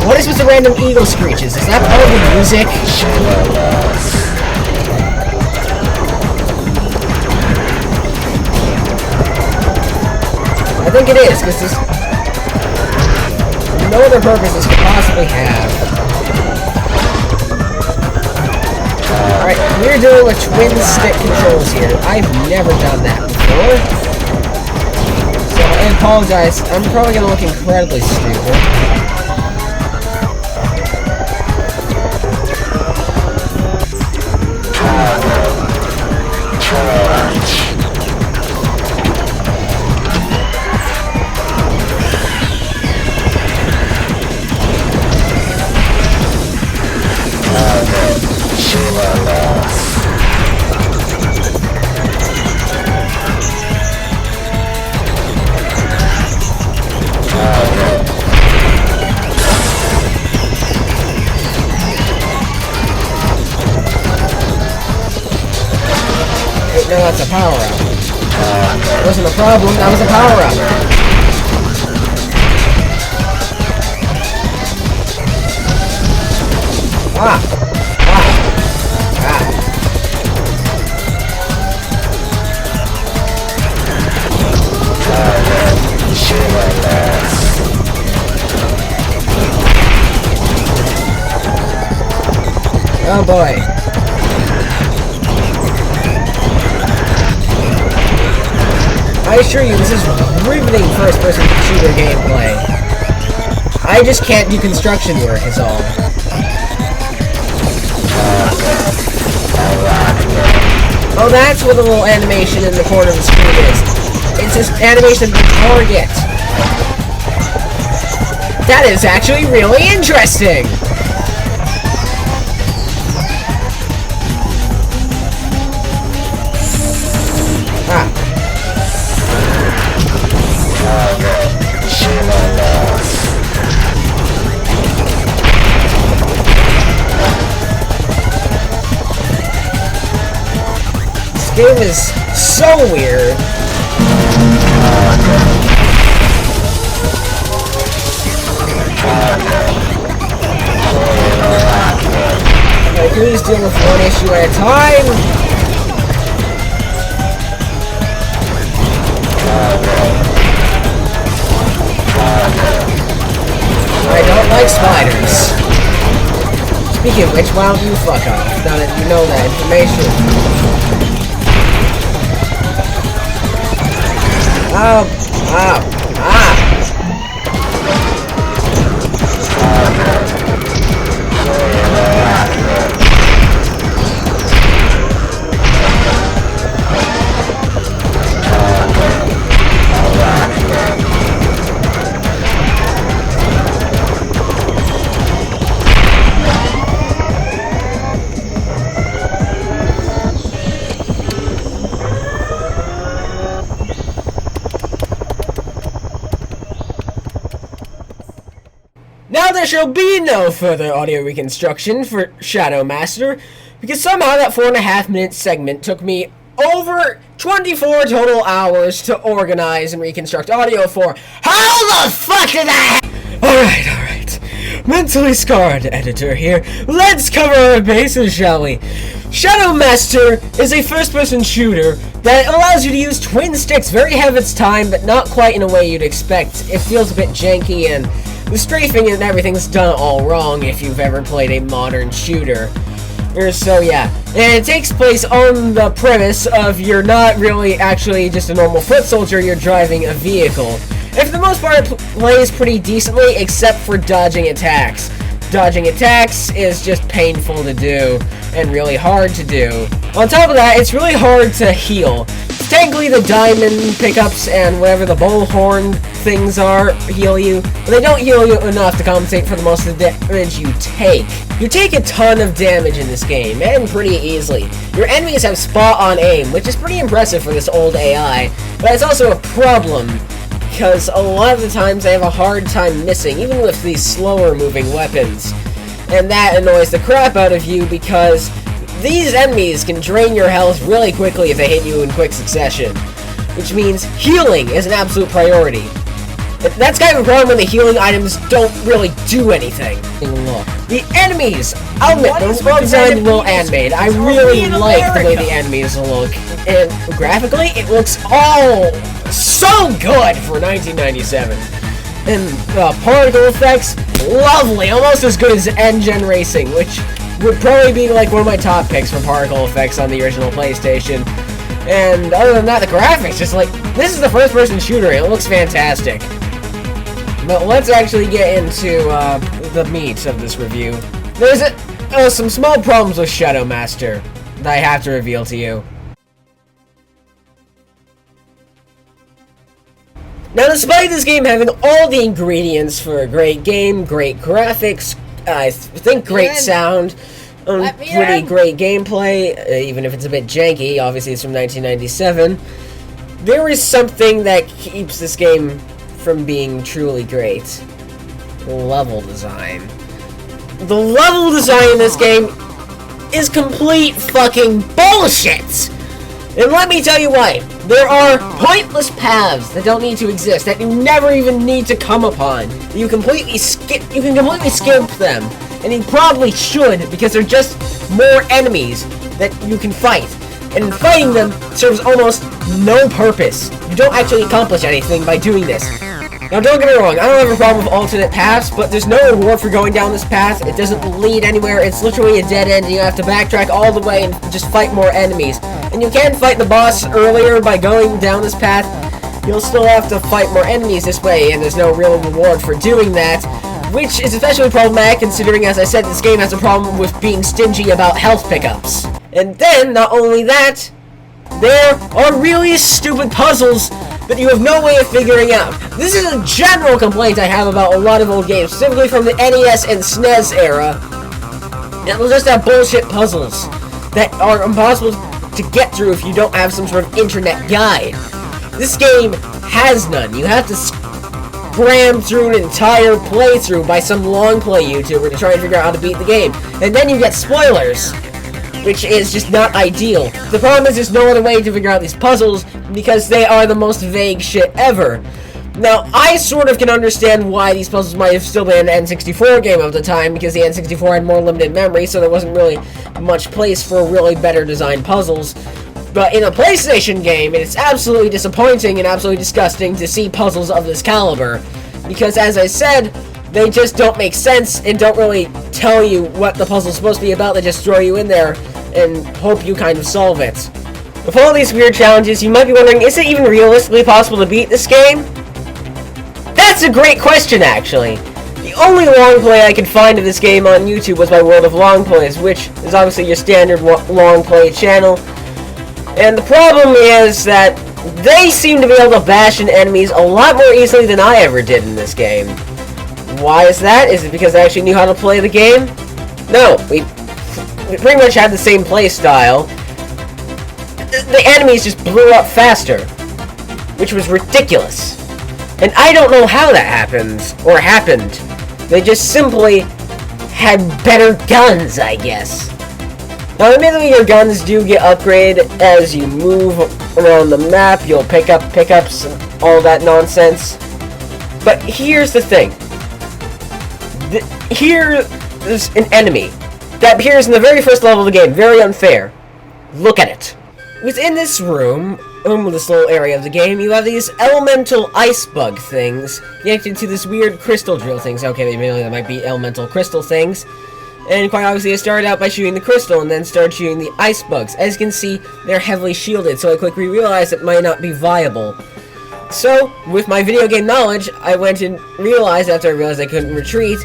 [SPEAKER 1] What is with the random eagle screeches? Is that part of the music? I think it is, because there's no other purpose this could possibly have. Alright, we're doing with twin stick controls here. I've never done that before. So I apologize, I'm probably gonna look incredibly stupid. No, that's a power-up. That wasn't a problem, that was a power-up. Oh boy. I assure you, this is riveting first-person shooter gameplay. I just can't do construction work, is all. Oh, that's what the little animation in the corner of the screen is. It's this animation of the target. That is actually really interesting! This game is so weird. one issue at a time. I don't like spiders. Speaking of which, why don't you fuck off, now that you know that information? Ow! Ow! Ah! Now there shall be no further audio reconstruction for Shadow Master, because somehow that 4.5-minute segment took me over 24 total hours to organize and reconstruct audio for. How the fuck did that happen? Alright. Mentally scarred editor here. Let's cover our bases, shall we? Shadow Master is a first-person shooter that allows you to use twin sticks very ahead of its time, but not quite in a way you'd expect. It feels a bit janky, and the strafing and everything's done all wrong if you've ever played a modern shooter. So yeah, and it takes place on the premise of you're not really actually just a normal foot soldier, you're driving a vehicle. And for the most part, it plays pretty decently, except for dodging attacks. Dodging attacks is just painful to do, and really hard to do. On top of that, it's really hard to heal. Technically, the diamond pickups and whatever the bullhorn things are heal you, but they don't heal you enough to compensate for the most of the damage you take. You take a ton of damage in this game, and pretty easily. Your enemies have spot-on aim, which is pretty impressive for this old AI, but it's also a problem, because a lot of the times they have a hard time missing, even with these slower moving weapons. And that annoys the crap out of you, because these enemies can drain your health really quickly if they hit you in quick succession, which means healing is an absolute priority. That's kind of a problem when the healing items don't really do anything. Look, the enemies, I'll admit, they're well designed and well animated. I really like the way the enemies look, and graphically, it looks all so good for 1997. And particle effects, lovely, almost as good as N-Gen Racing, which would probably be like one of my top picks for particle effects on the original PlayStation. And other than that, the graphics, just like, this is the first-person shooter, and it looks fantastic. But let's actually get into the meat of this review. There's some small problems with Shadow Master that I have to reveal to you. Now, despite this game having all the ingredients for a great game, great graphics, I think great sound, pretty great gameplay, even if it's a bit janky, obviously it's from 1997, there is something that keeps this game from being truly great. Level design. The level design in this game is complete fucking bullshit! And let me tell you why. There are pointless paths that don't need to exist, that you never even need to come upon. You can completely skip them. And you probably should, because they're just more enemies that you can fight. And fighting them serves almost no purpose. You don't actually accomplish anything by doing this. Now, don't get me wrong, I don't have a problem with alternate paths, but there's no reward for going down this path. It doesn't lead anywhere. It's literally a dead end, and you have to backtrack all the way and just fight more enemies. And you can fight the boss earlier by going down this path. You'll still have to fight more enemies this way, and there's no real reward for doing that, which is especially problematic considering, as I said, this game has a problem with being stingy about health pickups. And then, not only that, there are really stupid puzzles that you have no way of figuring out. This is a general complaint I have about a lot of old games, specifically from the NES and SNES era. It'll just have bullshit puzzles that are impossible to get through if you don't have some sort of internet guide. This game has none. You have to cram through an entire playthrough by some long play YouTuber to try and figure out how to beat the game. And then you get spoilers, which is just not ideal. The problem is there's no other way to figure out these puzzles because they are the most vague shit ever. Now, I sort of can understand why these puzzles might have still been an N64 game of the time, because the N64 had more limited memory, so there wasn't really much place for really better designed puzzles. But in a PlayStation game, it's absolutely disappointing and absolutely disgusting to see puzzles of this caliber, because as I said, they just don't make sense and don't really tell you what the puzzle's supposed to be about. They just throw you in there and hope you kind of solve it. With all these weird challenges, you might be wondering, is it even realistically possible to beat this game? That's a great question, actually. The only long play I could find of this game on YouTube was my World of Longplays, which is obviously your standard long play channel. And the problem is that they seem to be able to bash in enemies a lot more easily than I ever did in this game. Why is that? Is it because I actually knew how to play the game? No, we pretty much had the same play style. The enemies just blew up faster, which was ridiculous. And I don't know how that happens, or happened. They just simply had better guns, I guess. Now, admittedly, your guns do get upgraded as you move around the map. You'll pick up pickups and all that nonsense. But here's the thing. Here is an enemy that appears in the very first level of the game. Very unfair. Look at it. Within this room, this little area of the game, you have these elemental ice bug things connected to this weird crystal drill things. Okay, maybe that might be elemental crystal things. And quite obviously, I started out by shooting the crystal and then started shooting the ice bugs. As you can see, they're heavily shielded, so I quickly realized it might not be viable. So, with my video game knowledge, I went and realized, after I realized I couldn't retreat,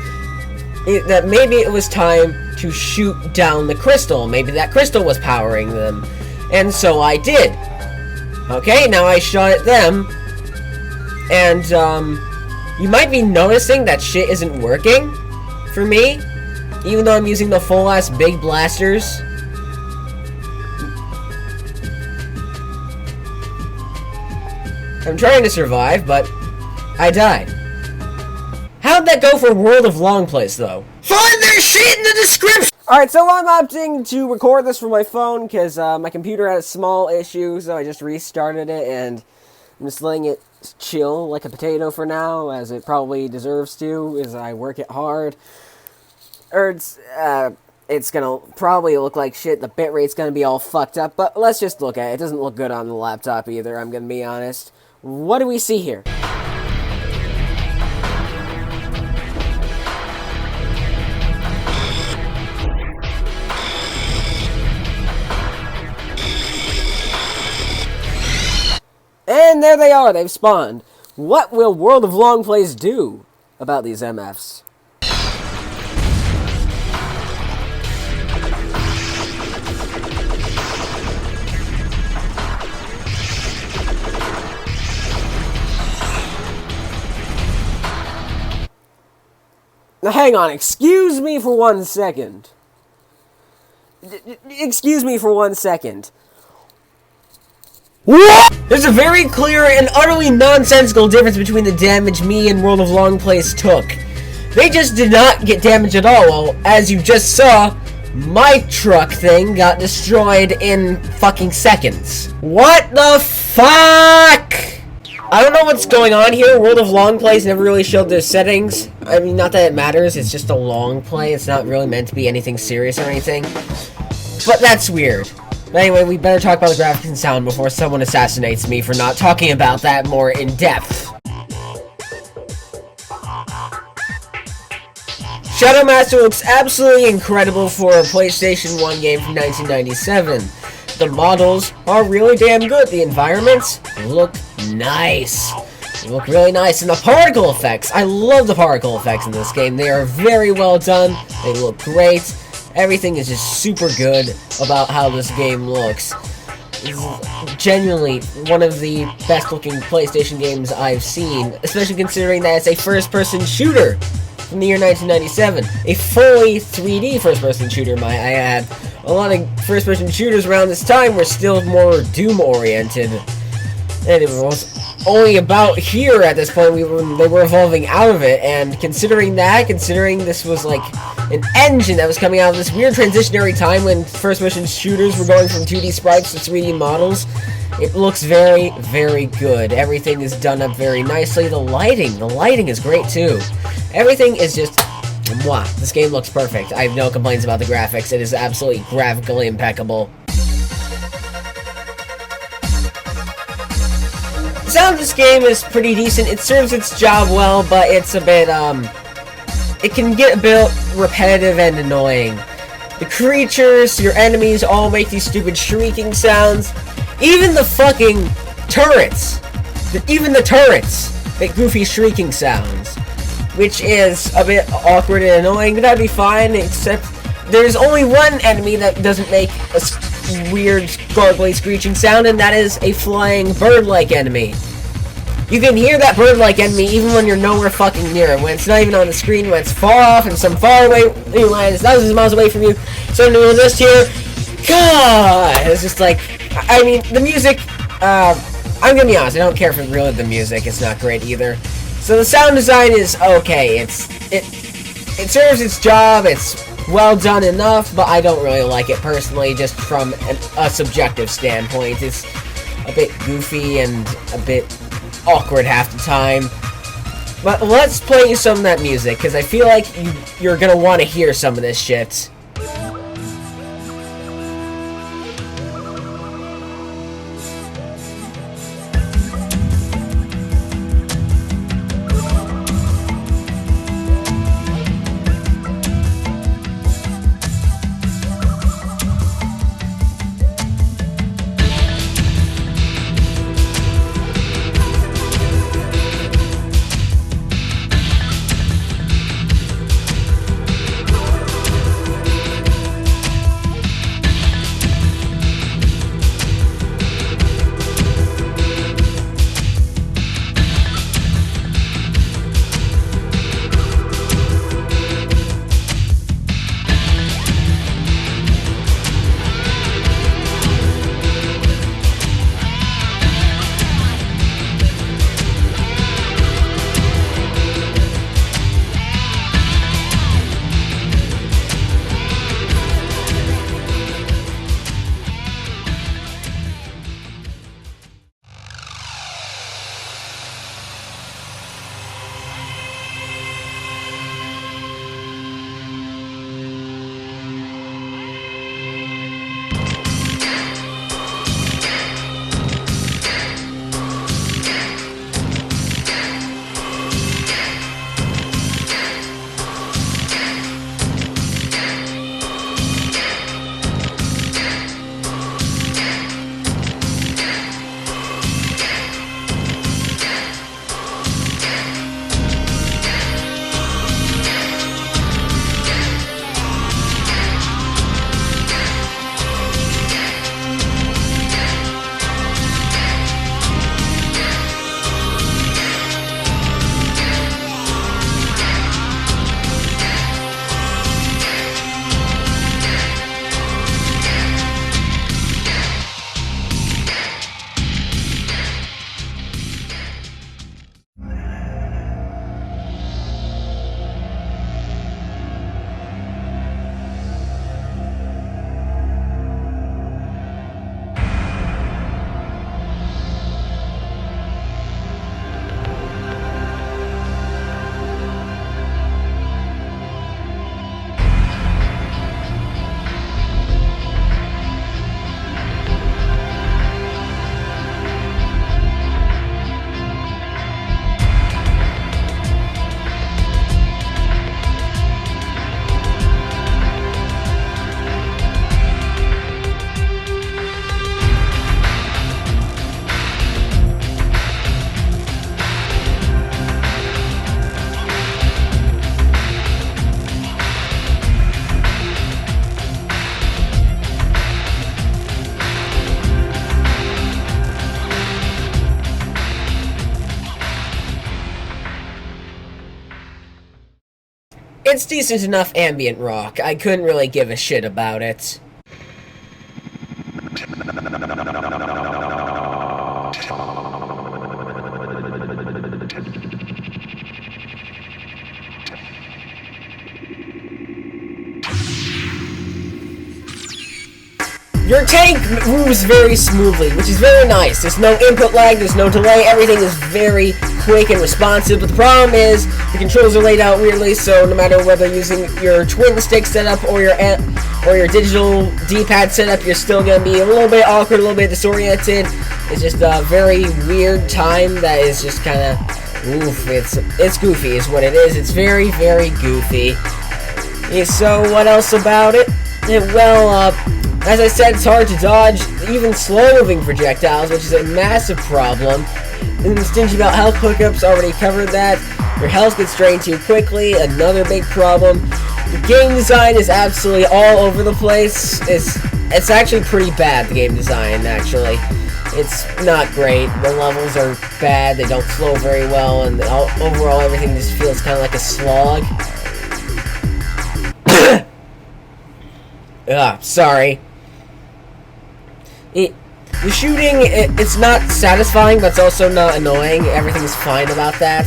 [SPEAKER 1] that maybe it was time to shoot down the crystal. Maybe that crystal was powering them. And so I did. Okay, now I shot at them. And, you might be noticing that shit isn't working for me, even though I'm using the full-ass big blasters. I'm trying to survive, but I died. How'd that go for World of Longplays, though? Find their shit in the description! Alright, so I'm opting to record this from my phone, because my computer had a small issue, so I just restarted it, and I'm just letting it chill like a potato for now, as it probably deserves to, as I work it hard. Or it's gonna probably look like shit, the bitrate's gonna be all fucked up, but let's just look at it. It doesn't look good on the laptop either, I'm gonna be honest. What do we see here? And there they are, they've spawned. What will World of Longplays do about these MFs? Now hang on, excuse me for 1 second. Excuse me for 1 second. What? There's a very clear and utterly nonsensical difference between the damage me and World of Longplays took. They just did not get damage at all. Well, as you just saw, my truck thing got destroyed in fucking seconds. What the fuck? I don't know what's going on here. World of Longplays never really showed their settings. I mean, not that it matters. It's just a long play. It's not really meant to be anything serious or anything. But that's weird. But anyway, we better talk about the graphics and sound before someone assassinates me for not talking about that more in depth. Shadow Master looks absolutely incredible for a PlayStation 1 game from 1997. The models are really damn good. The environments look nice. They look really nice. And the particle effects, I love the particle effects in this game. They are very well done. They look great. Everything is just super good about how this game looks. It's genuinely one of the best looking PlayStation games I've seen, especially considering that it's a first-person shooter from the year 1997. A fully 3D first-person shooter, might I add. A lot of first-person shooters around this time were still more Doom-oriented. And it was only about here at this point they were evolving out of it, and considering this was like an engine that was coming out of this weird transitionary time when first-person shooters were going from 2D sprites to 3D models, It looks very, very good. Everything is done up very nicely. The lighting is great too. Everything is just, mwah. This game looks perfect. I have no complaints about the graphics. It is absolutely graphically impeccable. The sound of this game is pretty decent. It serves its job well, but it's a bit, it can get a bit repetitive and annoying. The creatures, your enemies, all make these stupid shrieking sounds. Even the fucking turrets! Even the turrets make goofy shrieking sounds. Which is a bit awkward and annoying, but that'd be fine, except there's only one enemy that doesn't make a weird, gargly, screeching sound, and that is a flying bird-like enemy. You can hear that bird-like enemy even when you're nowhere fucking near it, when it's not even on the screen, when it's far off and some far away land is thousands of miles away from you. So to just here, God, it's just like, I mean, the music, I'm gonna be honest, I don't care for really the music, it's not great either. So the sound design is okay, it serves its job, it's well done enough, but I don't really like it personally, just from a subjective standpoint. It's a bit goofy and a bit awkward half the time. But let's play you some of that music, because I feel like you're gonna want to hear some of this shit. It's decent enough ambient rock. I couldn't really give a shit about it. Your tank moves very smoothly, which is very nice. There's no input lag, there's no delay, everything is very quick and responsive, but the problem is the controls are laid out weirdly, so no matter whether using your twin stick setup or your digital D-pad setup, you're still going to be a little bit awkward, a little bit disoriented. It's just a very weird time that is just kind of, oof, it's goofy is what it is. It's very, very goofy. So what else about it? Well, as I said, it's hard to dodge even slow-moving projectiles, which is a massive problem. And stingy about health pickups, already covered that. Your health gets drained too quickly, another big problem. The game design is absolutely all over the place. It's actually pretty bad, the game design, actually. It's not great. The levels are bad, they don't flow very well, and overall everything just feels kind of like a slog. Sorry. The shooting, it's not satisfying, but it's also not annoying. Everything's fine about that.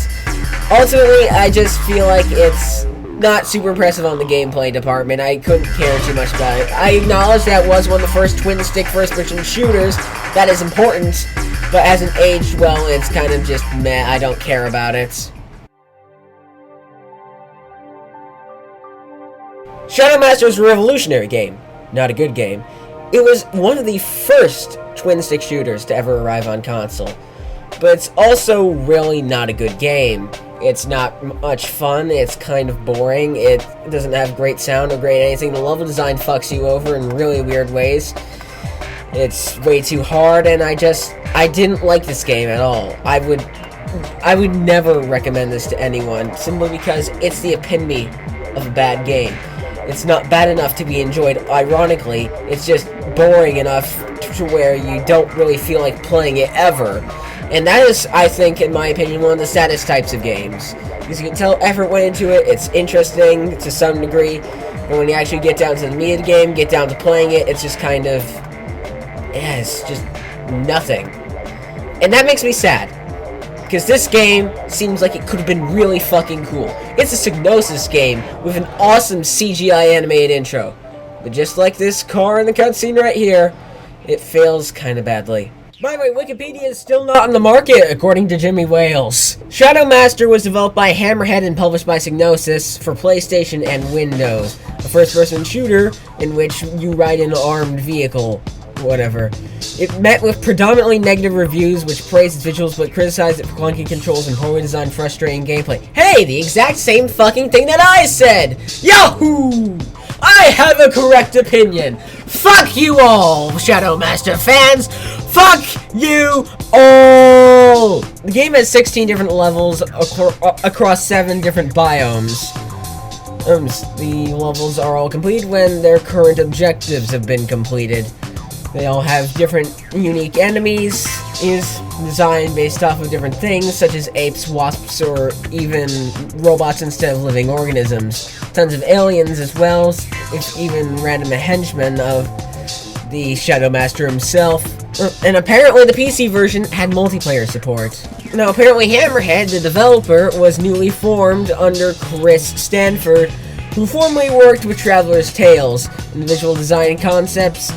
[SPEAKER 1] Ultimately, I just feel like it's not super impressive on the gameplay department. I couldn't care too much about it. I acknowledge that was one of the first twin-stick first-person shooters. That is important, but hasn't aged well. It's kind of just meh. I don't care about it. Shadow Master is a revolutionary game, not a good game. It was one of the first twin-stick shooters to ever arrive on console, but it's also really not a good game. It's not much fun, it's kind of boring, it doesn't have great sound or great anything, the level design fucks you over in really weird ways. It's way too hard, and I didn't like this game at all. I would never recommend this to anyone, simply because it's the epitome of a bad game. It's not bad enough to be enjoyed, ironically, it's just boring enough to where you don't really feel like playing it ever. And that is, I think, in my opinion, one of the saddest types of games. Because you can tell effort went into it, it's interesting to some degree, but when you actually get down to the meat of the game, get down to playing it, it's just kind of, yeah, it's just nothing. And that makes me sad. Because this game seems like it could have been really fucking cool. It's a Psygnosis game with an awesome CGI animated intro. But just like this car in the cutscene right here, it fails kind of badly. By the way, Wikipedia is still not on the market, according to Jimmy Wales. Shadow Master was developed by Hammerhead and published by Psygnosis for PlayStation and Windows. A first-person shooter in which you ride in an armed vehicle. Whatever. It met with predominantly negative reviews, which praised its visuals but criticized it for clunky controls and poorly designed, frustrating gameplay. Hey, the exact same fucking thing that I said! Yahoo! I have a correct opinion! Fuck you all, Shadow Master fans! Fuck you all! The game has 16 different levels across 7 different biomes. The levels are all complete when their current objectives have been completed. They all have different unique enemies, is designed based off of different things, such as apes, wasps, or even robots instead of living organisms. Tons of aliens as well, if even random henchmen of the Shadow Master himself. And apparently the PC version had multiplayer support. Now apparently Hammerhead, the developer, was newly formed under Chris Stanford, who formerly worked with Traveler's Tales, and the visual design concepts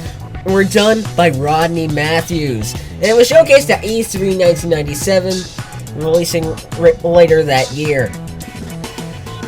[SPEAKER 1] were done by Rodney Matthews, and it was showcased at E3 1997, releasing later that year.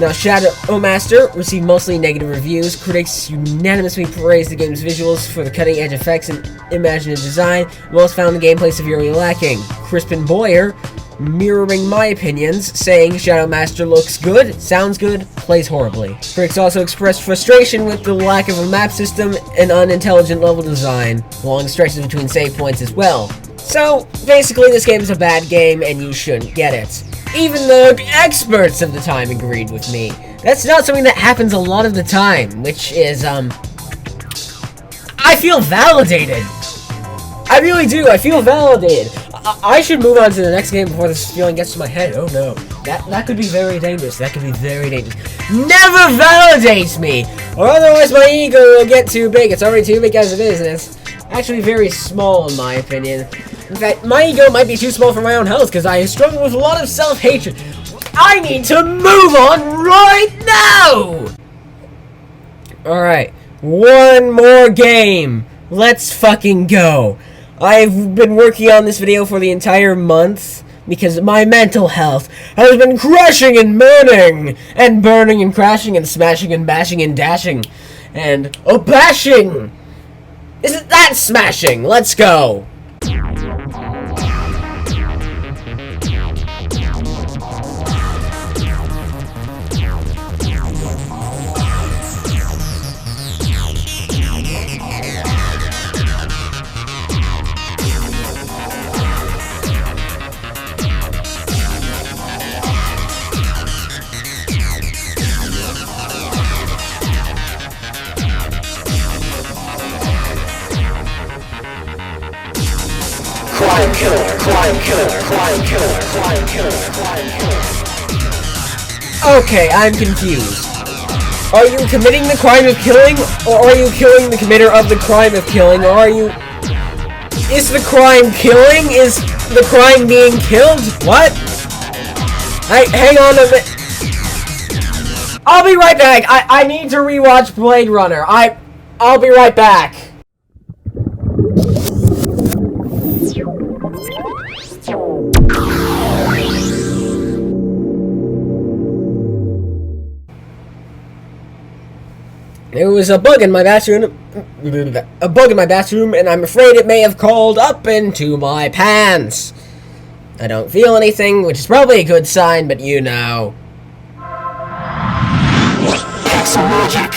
[SPEAKER 1] Now, Shadow Master received mostly negative reviews. Critics unanimously praised the game's visuals for the cutting-edge effects and imaginative design. Most found the gameplay severely lacking. Crispin Boyer, mirroring my opinions, saying Shadow Master looks good, sounds good, plays horribly. Critics also expressed frustration with the lack of a map system and unintelligent level design, long stretches between save points as well. So, basically this game is a bad game and you shouldn't get it. Even the experts of the time agreed with me. That's not something that happens a lot of the time, which is, I feel validated. I really do, I feel validated. I should move on to the next game before this feeling gets to my head. Oh no. That could be very dangerous. That could be very dangerous. Never validates me! Or otherwise my ego will get too big. It's already too big as it is, and it's actually very small in my opinion. In fact, my ego might be too small for my own health, because I struggle with a lot of self-hatred. I need to move on right now! Alright. One more game Let's fucking go. I've been working on this video for the entire month because my mental health has been crashing and burning and crashing and smashing and bashing and dashing and bashing. Isn't that smashing? Let's go.
[SPEAKER 2] Crime killer, crime killer, crime killer, crime killer, crime killer.
[SPEAKER 1] Okay, I'm confused. Are you committing the crime of killing, or are you killing the committer of the crime of killing, or are you... Is the crime killing? Is the crime being killed? What? Hang on a minute. I'll be right back. I need to rewatch Blade Runner. I'll be right back. There was a bug in my bathroom, and I'm afraid it may have crawled up into my pants. I don't feel anything, which is probably a good sign, but you know.
[SPEAKER 3] Magic.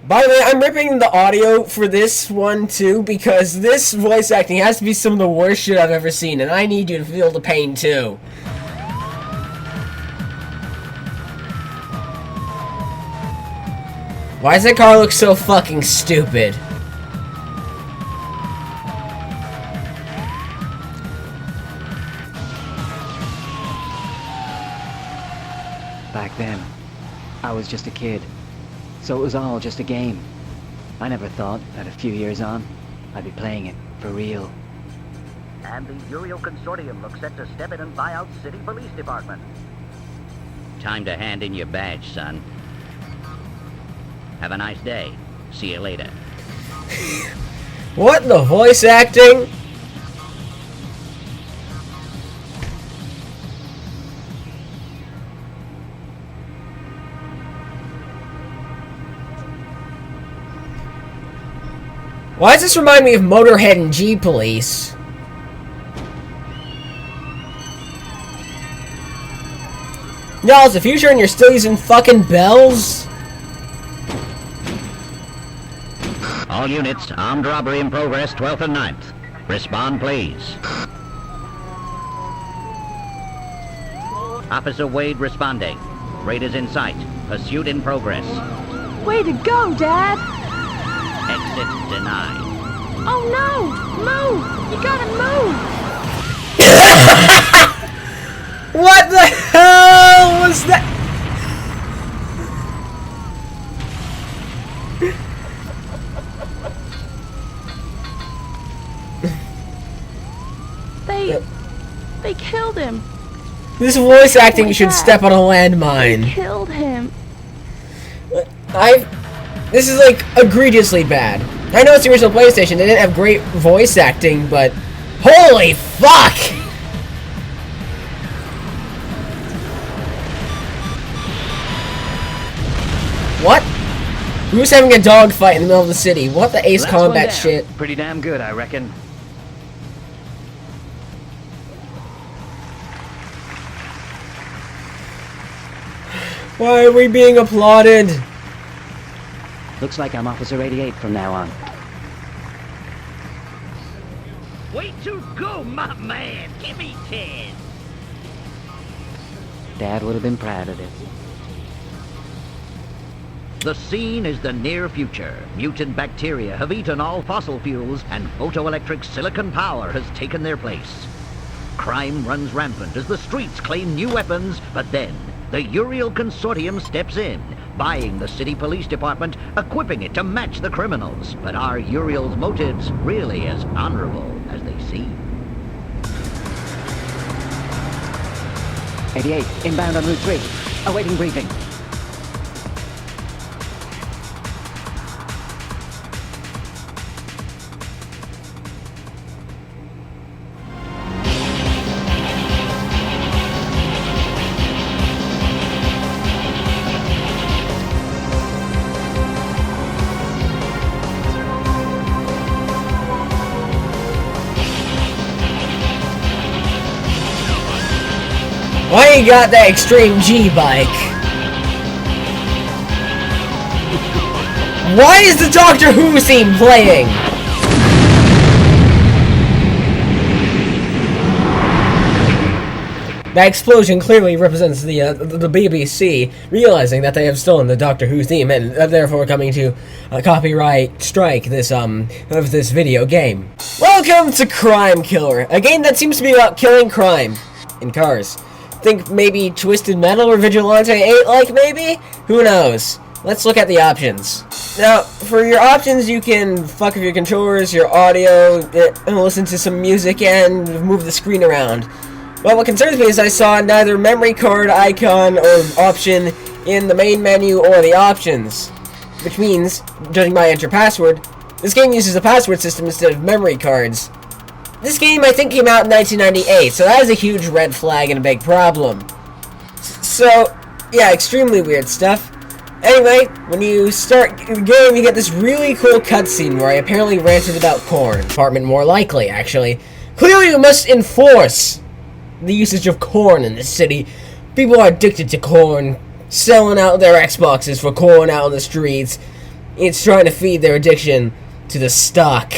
[SPEAKER 1] By the way, I'm ripping the audio for this one too, because this voice acting has to be some of the worst shit I've ever seen, and I need you to feel the pain too. Why does that car look so fucking stupid?
[SPEAKER 6] Back then, I was just a kid, so it was all just a game. I never thought that a few years on, I'd be playing it for real.
[SPEAKER 7] And the Uriel Consortium looks set to step in and buy out City Police Department.
[SPEAKER 8] Time to hand in your badge, son. Have a nice day. See you later.
[SPEAKER 1] What, the voice acting? Why does this remind me of Motorhead and G-Police? Y'all, it's the future and you're still using fucking bells?
[SPEAKER 8] All units, armed robbery in progress, 12th and 9th. Respond, please. Officer Wade responding. Raiders in sight. Pursuit in progress.
[SPEAKER 9] Way to go, Dad!
[SPEAKER 8] Exit denied.
[SPEAKER 9] Oh no! Move! You gotta move!
[SPEAKER 1] What the hell was that?
[SPEAKER 9] They killed him.
[SPEAKER 1] This voice acting
[SPEAKER 9] my
[SPEAKER 1] should
[SPEAKER 9] God.
[SPEAKER 1] step on a landmine.
[SPEAKER 9] They killed him.
[SPEAKER 1] This is like egregiously bad. I know it's the original PlayStation, they didn't have great voice acting, but holy fuck! What? Who's having a dogfight in the middle of the city? What the Ace
[SPEAKER 6] Last one
[SPEAKER 1] Combat
[SPEAKER 6] down.
[SPEAKER 1] shit?
[SPEAKER 6] Pretty damn good, I reckon.
[SPEAKER 1] Why are we being applauded?
[SPEAKER 6] Looks like I'm Officer 88 from now on.
[SPEAKER 8] Way to go, my man! Give me 10!
[SPEAKER 6] Dad would have been proud of this.
[SPEAKER 8] The scene is the near future. Mutant bacteria have eaten all fossil fuels, and photoelectric silicon power has taken their place. Crime runs rampant as the streets claim new weapons, but then the Uriel Consortium steps in, buying the city police department, equipping it to match the criminals. But are Uriel's motives really as honorable as they seem?
[SPEAKER 6] 88, inbound on Route 3. Awaiting briefing.
[SPEAKER 1] Why you got that Extreme G bike? Why is the Doctor Who theme playing? That explosion clearly represents the BBC realizing that they have stolen the Doctor Who theme and therefore coming to copyright strike this of this video game. Welcome to Crime Killer, a game that seems to be about killing crime in cars. Think maybe Twisted Metal or Vigilante 8 like maybe? Who knows? Let's look at the options. Now, for your options, you can fuck with your controllers, your audio, listen to some music, and move the screen around. Well, what concerns me is I saw neither memory card icon or option in the main menu or the options. Which means, judging by enter password, this game uses a password system instead of memory cards. This game, I think, came out in 1998, so that is a huge red flag and a big problem. So, yeah, extremely weird stuff. Anyway, when you start the game, you get this really cool cutscene where I apparently ranted about corn. Apartment more likely, actually. Clearly, we must enforce the usage of corn in this city. People are addicted to corn, selling out their Xboxes for corn out on the streets. It's trying to feed their addiction to the stock.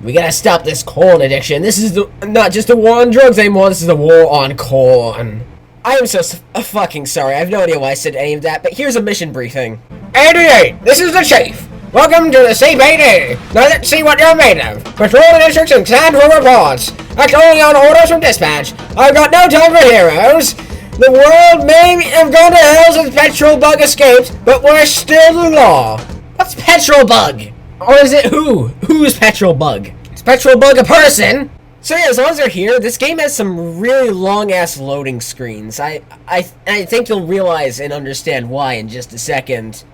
[SPEAKER 1] We gotta stop this corn addiction. This is not just a war on drugs anymore, this is a war on corn. I am so fucking sorry, I have no idea why I said any of that, but here's a mission briefing. 88, this is the Chief. Welcome to the CPD. Now let's see what you're made of. Patrol the districts and stand for reports. Act only on orders from dispatch. I've got no time for heroes. The world may have gone to hell since Petrol Bug escaped, but we're still the law. What's Petrol Bug? Or is it who? Who is Petrol Bug? Is Petrol Bug a person? So yeah, as long as they're here, this game has some really long-ass loading screens. I think you'll realize and understand why in just a second.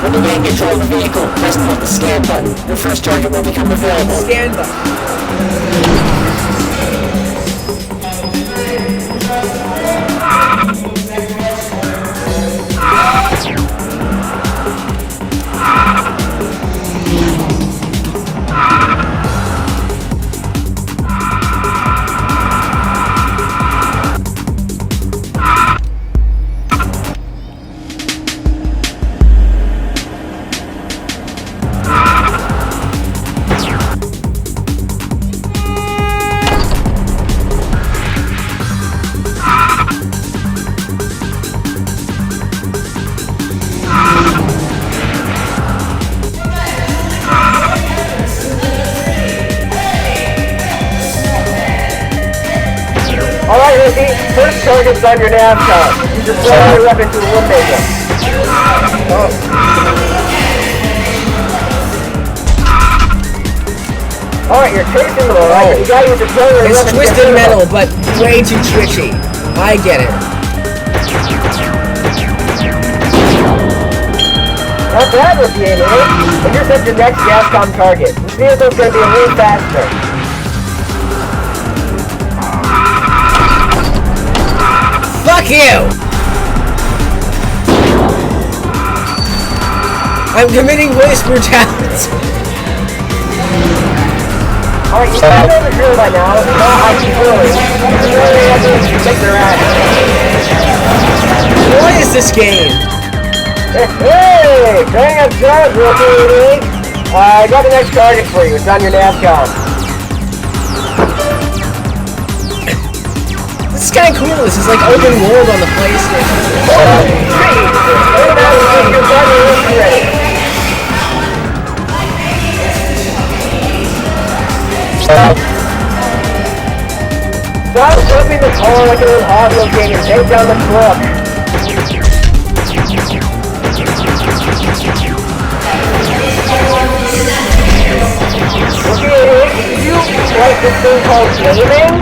[SPEAKER 2] When you gain control of the vehicle, press the scan button. Your first target will become available.
[SPEAKER 1] Scan button. Alright, Ricky, first target's on your nav card. You just throw your weapon to eliminate them. Oh. Alright, you're chasing them, alright? You gotta use the thrower. It's Twisted Metal, but way too twitchy. I get it. Not bad with the aim, eh? Intercept your next GasCom target. This vehicle's gonna be a little faster. Fuck you! I'm committing police brutality. Alright, you guys know the drill by now. It's not how you really. You really have to take their ass. What is this game? Hey! Bang up drugs, rookie! I got the next target for you. It's on your navcom. This is kind of cool. This is like open world on the PlayStation. Stop flipping the car like an old hot wheel game and take down the truck. Okay, do you like this thing called gaming?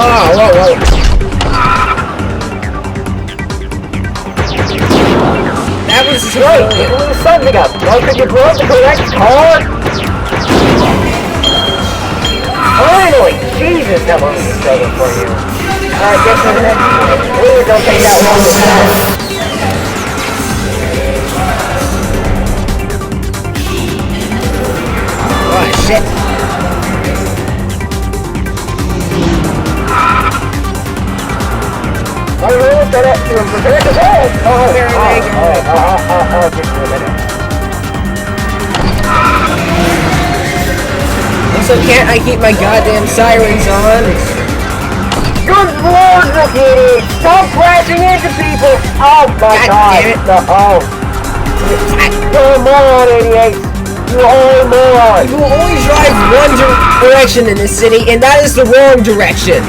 [SPEAKER 1] Oh, whoa. That was right. It blew something up. Well, could you blow up the correct car? Finally! Jesus, that one was a struggle for you. Alright, get to the next one. Please don't take that long to pass. Oh, shit. Also, can't I keep my goddamn sirens on?
[SPEAKER 2] Good lord, Nikki! Stop crashing into people! Oh my god!
[SPEAKER 1] Damn it.
[SPEAKER 2] No. You're a moron, 88! You're a moron!
[SPEAKER 1] You will only drive one direction in this city, and that is the wrong direction.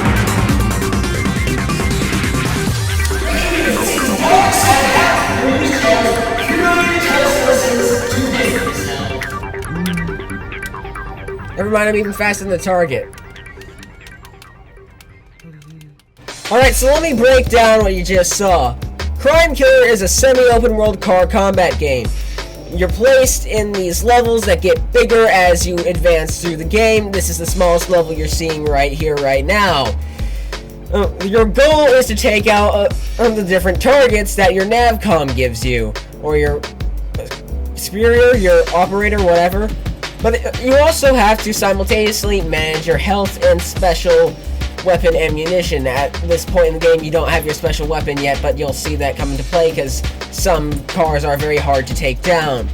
[SPEAKER 1] Never mind, I'm even faster than the target. Alright, so let me break down what you just saw. Crime Killer is a semi-open world car combat game. You're placed in these levels that get bigger as you advance through the game. This is the smallest level you're seeing right here, right now. Your goal is to take out the different targets that your navcom gives you, or your superior, your operator, whatever. But you also have to simultaneously manage your health and special weapon ammunition. At this point in the game, you don't have your special weapon yet, but you'll see that come into play because some cars are very hard to take down.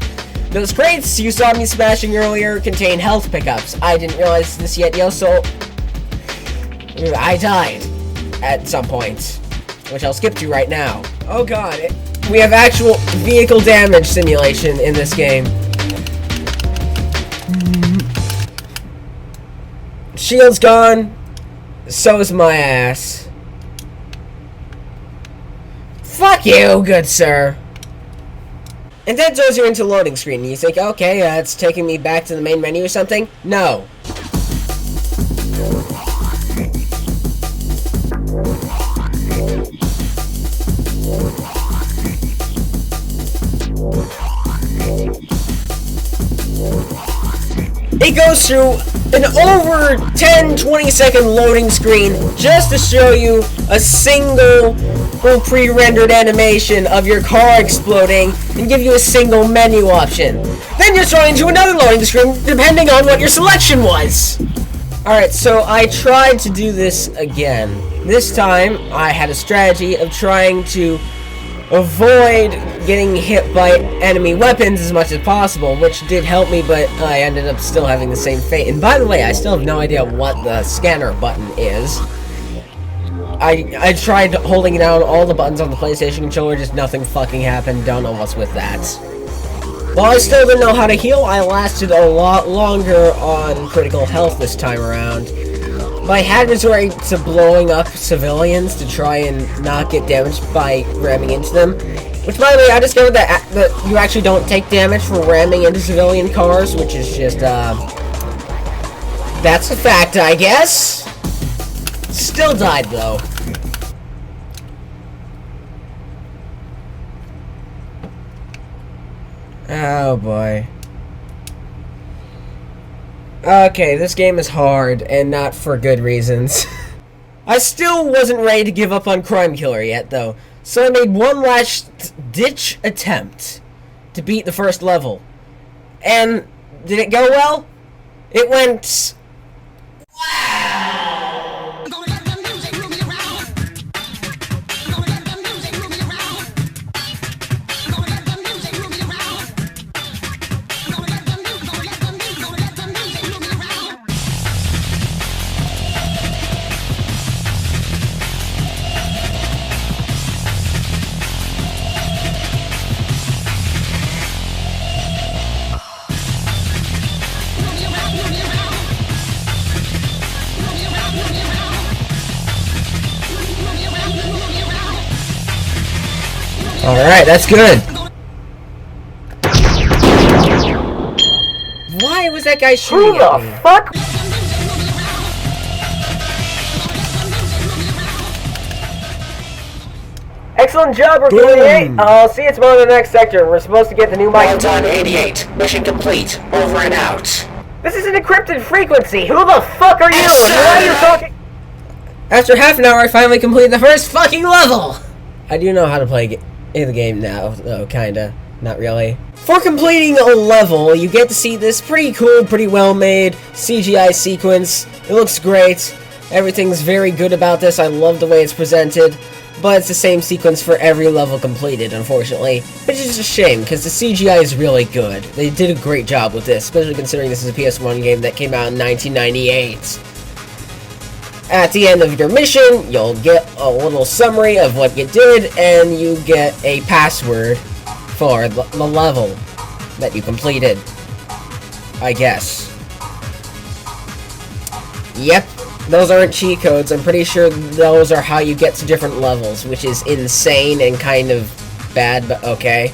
[SPEAKER 1] Those crates you saw me smashing earlier contain health pickups. I didn't realize this yet, so I died at some point, which I'll skip to right now. Oh god, we have actual vehicle damage simulation in this game. Shield's gone, so is my ass. Fuck you, good sir. And that throws you into loading screen. You think, okay, it's taking me back to the main menu or something? No. It goes through an over 10-20 second loading screen just to show you a single pre-rendered animation of your car exploding and give you a single menu option. Then you're thrown into another loading screen depending on what your selection was. Alright, so I tried to do this again. This time, I had a strategy of trying to avoid getting hit by enemy weapons as much as possible, which did help me, but I ended up still having the same fate. And by the way, I still have no idea what the scanner button is. I tried holding down all the buttons on the PlayStation controller, just nothing fucking happened. Don't know what's with that. While I still didn't know how to heal, I lasted a lot longer on critical health this time around. I had resorted to blowing up civilians to try and not get damaged by ramming into them. Which, by the way, I discovered that you actually don't take damage for ramming into civilian cars, which is just, that's a fact, I guess. Still died, though. Oh, boy. Okay, this game is hard, and not for good reasons. I still wasn't ready to give up on Crime Killer yet, though, so I made one last-ditch attempt to beat the first level. And did it go well? It went... wow! Alright, that's good. Why was that guy shooting at me?
[SPEAKER 2] Who the fuck? Excellent job, Rookie 88. I'll see you tomorrow in the next sector. We're supposed to get the new mic.
[SPEAKER 3] Well done, 88. Mission complete. Over and out.
[SPEAKER 2] This is an encrypted frequency. Who the fuck are you? And why are you talking?
[SPEAKER 1] After half an hour, I finally completed the first fucking level! I do know how to play the game now, though, kinda. Not really. For completing a level, you get to see this pretty cool, pretty well-made CGI sequence. It looks great. Everything's very good about this. I love the way it's presented. but it's the same sequence for every level completed, unfortunately. Which is just a shame, because the CGI is really good. They did a great job with this, especially considering this is a PS1 game that came out in 1998. At the end of your mission, you'll get a little summary of what you did, and you get a password for the level that you completed, I guess. Yep, those aren't cheat codes. I'm pretty sure those are how you get to different levels, which is insane and kind of bad, but okay.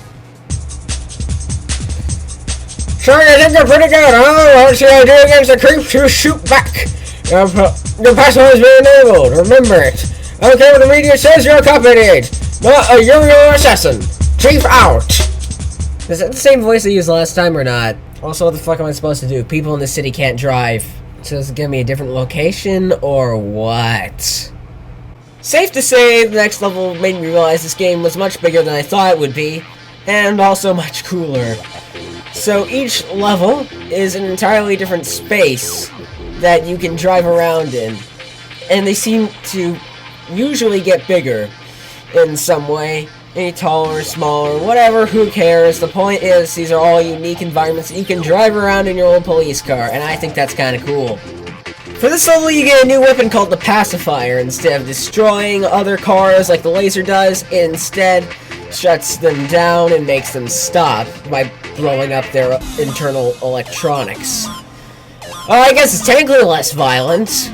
[SPEAKER 2] Sure, you think you're pretty good, huh? What should I do against the creeps who shoot back? Your password has been enabled. Remember it. I don't care what the media says, you're a cop idiot. Not a Uriel assassin. Chief out.
[SPEAKER 1] Is that the same voice I used last time or not? Also, what the fuck am I supposed to do? People in the city can't drive. So does it give me a different location, or what? Safe to say, the next level made me realize this game was much bigger than I thought it would be, and also much cooler. So each level is an entirely different space that you can drive around in, and they seem to usually get bigger in some way. Any taller, smaller, whatever, who cares? The point is, these are all unique environments that you can drive around in your old police car, and I think that's kind of cool. For this level, you get a new weapon called the Pacifier. Instead of destroying other cars like the laser does, it instead shuts them down and makes them stop by blowing up their internal electronics. I guess it's technically less violent.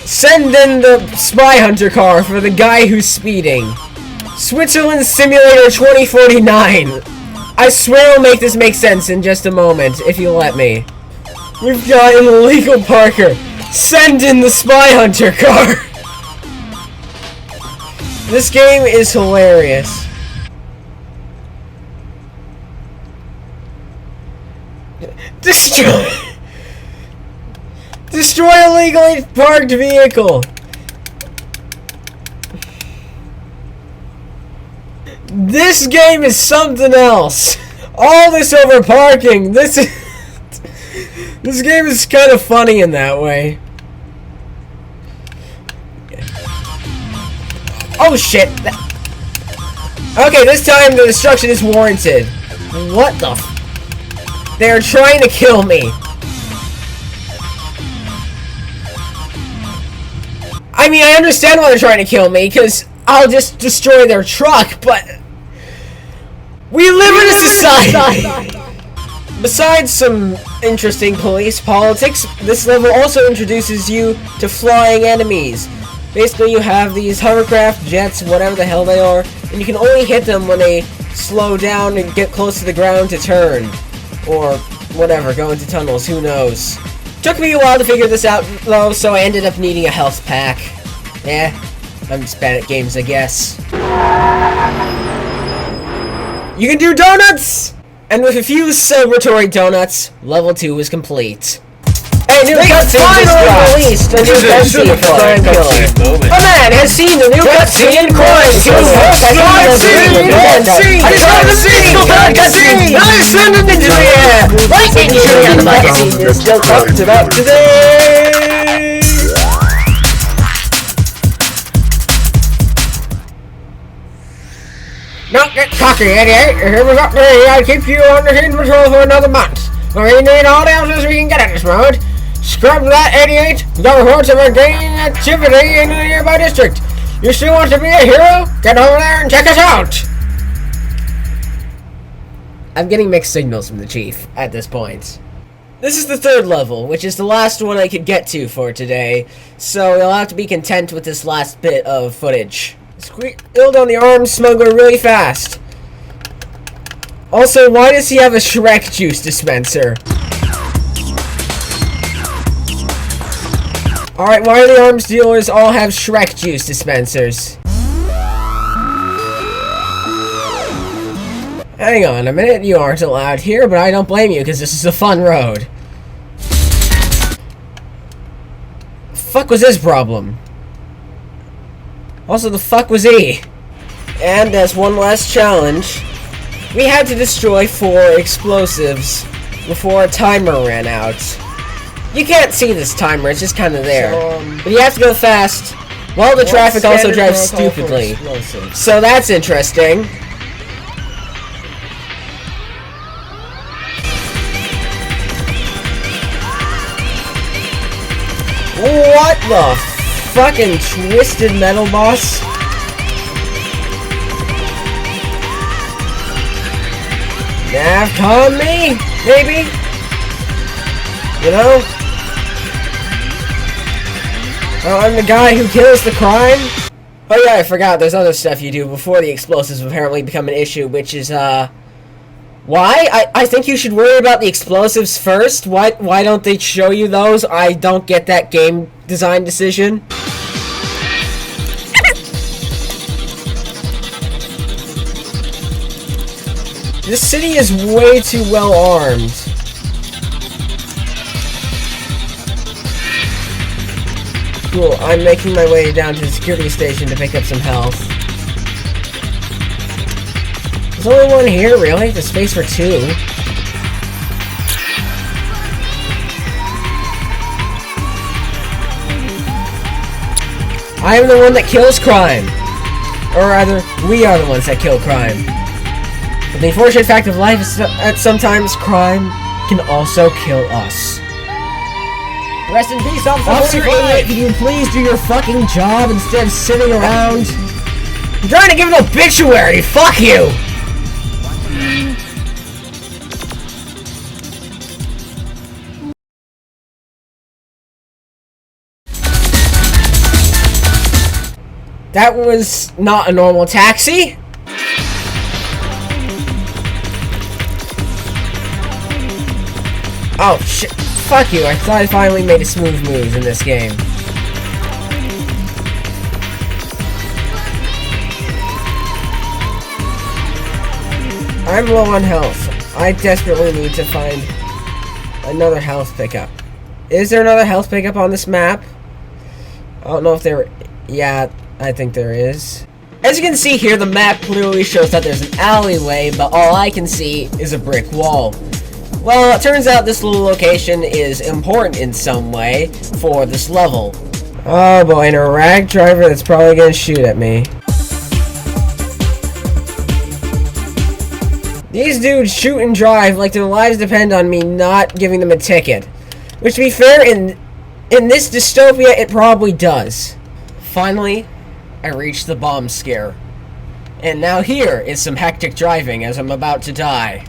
[SPEAKER 1] Send in the spy hunter car for the guy who's speeding. Switzerland Simulator 2049. I swear I'll make this make sense in just a moment, if you let me. We've got an illegal parker. Send in the spy hunter car. This game is hilarious. Destroy illegally parked vehicle. This game is something else. All this over parking. This game is kind of funny in that way. Oh shit. Okay, this time the destruction is warranted. What the f- They're trying to kill me. I mean, I understand why they're trying to kill me, because I'll just destroy their truck, but we live in a society! Besides some interesting police politics, this level also introduces you to flying enemies. Basically, you have these hovercraft, jets, whatever the hell they are, and you can only hit them when they slow down and get close to the ground to turn. Or whatever, go into tunnels, who knows. Took me a while to figure this out, though, so I ended up needing a health pack. Eh, I'm just bad at games, I guess. You can do donuts! And with a few celebratory donuts, level 2 is complete. Hey, new cutscene just released! A new cutscene for Crime Killer. A man has seen the new cutscene Crime Killer! Cutscene! I just got the cutscene! I send it into the air! Right into the magazine is still talked about today! Don't get cocky, idiot! Here we got me! I keep you on the hidden patrol for another month! We need all the answers we can get at this mode! Scrub that, idiot! No reports of a gang activity in the nearby district! You still want to be a hero? Get over there and check us out! I'm getting mixed signals from the chief at this point. This is the third level, which is the last one I could get to for today, so you'll have to be content with this last bit of footage. Build on the arms smuggler really fast. Also, why does he have a Shrek juice dispenser? Alright, why do the arms dealers all have Shrek juice dispensers? Hang on a minute, you aren't allowed here, but I don't blame you, because this is a fun road. The fuck was his problem? Also, the fuck was he? And as one last challenge, we had to destroy 4 explosives before a timer ran out. You can't see this timer, it's just kind of there. But you have to go fast, Well, the traffic also drives stupidly. So that's interesting. What the fucking twisted metal boss? Navcon me? Maybe? You know? Oh, I'm the guy who kills the crime? Oh yeah, I forgot, there's other stuff you do before the explosives apparently become an issue, which is, why? I think you should worry about the explosives first. Why don't they show you those? I don't get that game design decision. This city is way too well armed. Cool, I'm making my way down to the security station to pick up some health. There's only one here, really? There's space for two. I am the one that kills crime. Or rather, we are the ones that kill crime. But the unfortunate fact of life is that sometimes crime can also kill us.
[SPEAKER 2] Rest in peace, Officer
[SPEAKER 1] 45! Can you please do your fucking job instead of sitting around? I'm trying to give an obituary! Fuck you! That was not a normal taxi. Oh shit. Fuck you. I thought I finally made a smooth move in this game. I'm low on health. I desperately need to find another health pickup. Is there another health pickup on this map? I don't know if there... Yeah, I think there is. As you can see here, the map clearly shows that there's an alleyway, but all I can see is a brick wall. Well, it turns out this little location is important in some way for this level. Oh boy, and a rag driver that's probably gonna shoot at me. These dudes shoot and drive like their lives depend on me not giving them a ticket. Which, to be fair, in this dystopia, it probably does. Finally, I reached the bomb scare. And now here is some hectic driving as I'm about to die.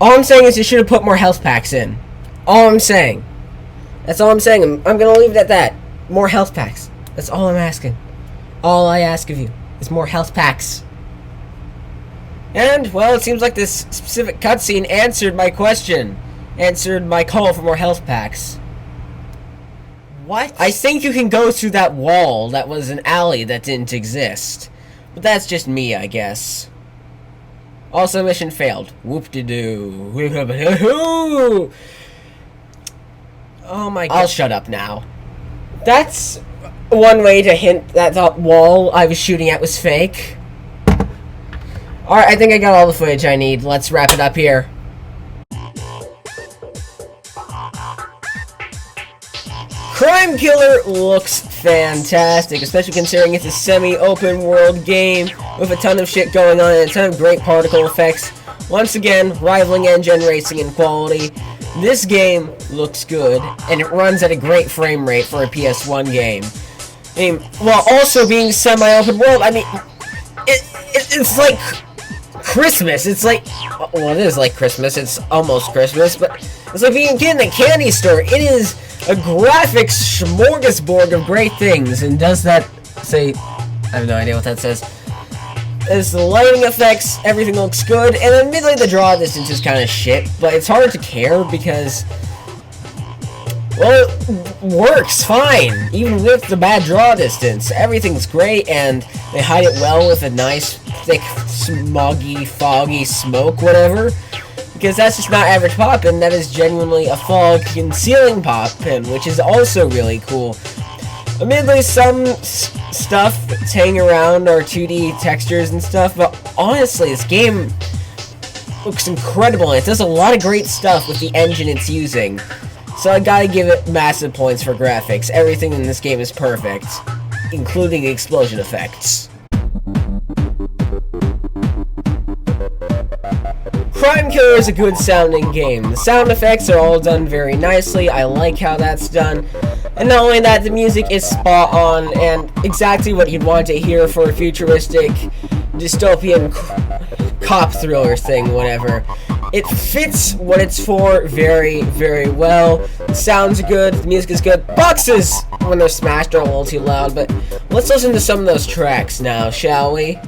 [SPEAKER 1] All I'm saying is you should have put more health packs in. All I'm saying. That's all I'm saying. I'm gonna leave it at that. More health packs. That's all I'm asking. All I ask of you is more health packs. And, well, it seems like this specific cutscene answered my question. Answered my call for more health packs. What? I think you can go through that wall that was an alley that didn't exist. But that's just me, I guess. Also, mission failed. Whoop-de-doo. Oh my god. I'll shut up now. That's one way to hint that the wall I was shooting at was fake. Alright, I think I got all the footage I need. Let's wrap it up here. Crime Killer looks fantastic, especially considering it's a semi-open world game with a ton of shit going on and a ton of great particle effects. Once again, rivaling engine racing in quality. This game looks good, and it runs at a great frame rate for a PS1 game. I mean, while also being semi-open world, I mean, it's like Christmas. It's like, well, it is like Christmas. It's almost Christmas, but it's like being a kid in a candy store. It is a graphic smorgasbord of great things, and does that say... I have no idea what that says. As the lighting effects, everything looks good, and admittedly the draw distance is kind of shit, but it's hard to care because, well, it works fine, even with the bad draw distance. Everything's great, and they hide it well with a nice, thick, smoggy, foggy smoke, whatever, because that's just not average poppin', that is genuinely a fog concealing poppin', which is also really cool. Admittedly, some stuff that's hanging around are 2D textures and stuff, but honestly, this game looks incredible, and it does a lot of great stuff with the engine it's using. So I gotta give it massive points for graphics. Everything in this game is perfect, including the explosion effects. Crime Killer is a good sounding game. The sound effects are all done very nicely. I like how that's done. And not only that, the music is spot on and exactly what you'd want to hear for a futuristic, dystopian cop thriller thing, whatever. It fits what it's for very, very well. The sound's good, the music is good. Boxes, when they're smashed, are a little too loud, but let's listen to some of those tracks now, shall we?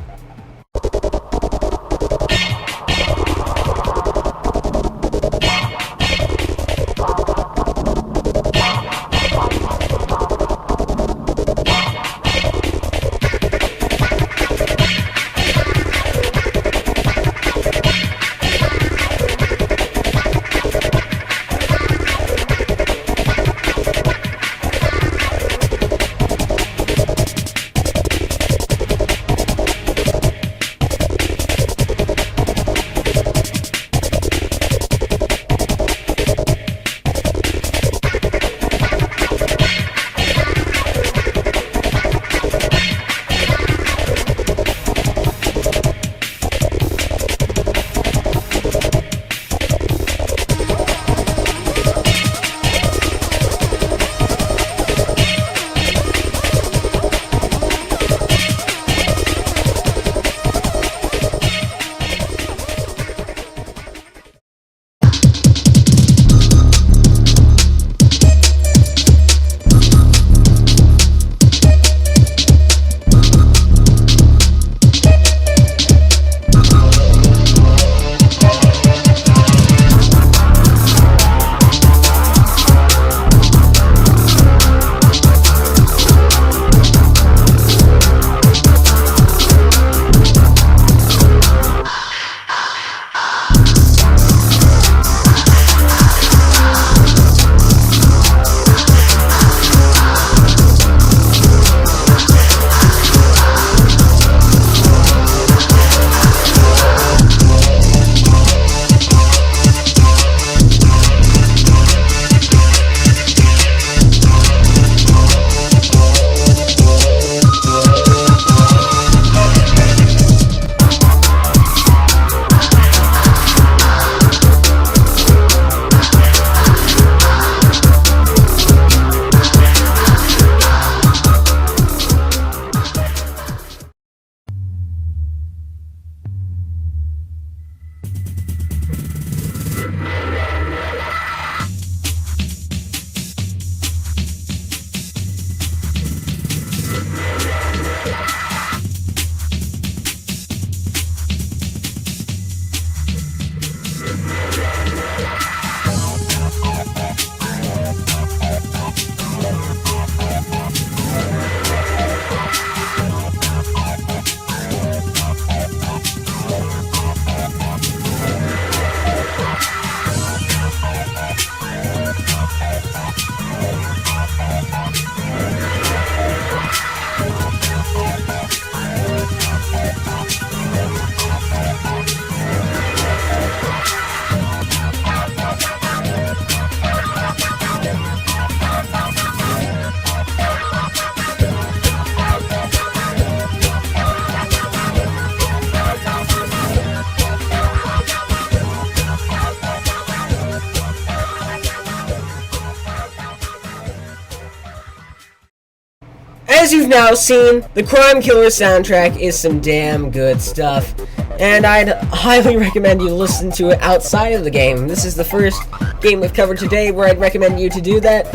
[SPEAKER 1] As you've now seen, the Crime Killer soundtrack is some damn good stuff, and I'd highly recommend you listen to it outside of the game. This is the first game we've covered today where I'd recommend you to do that.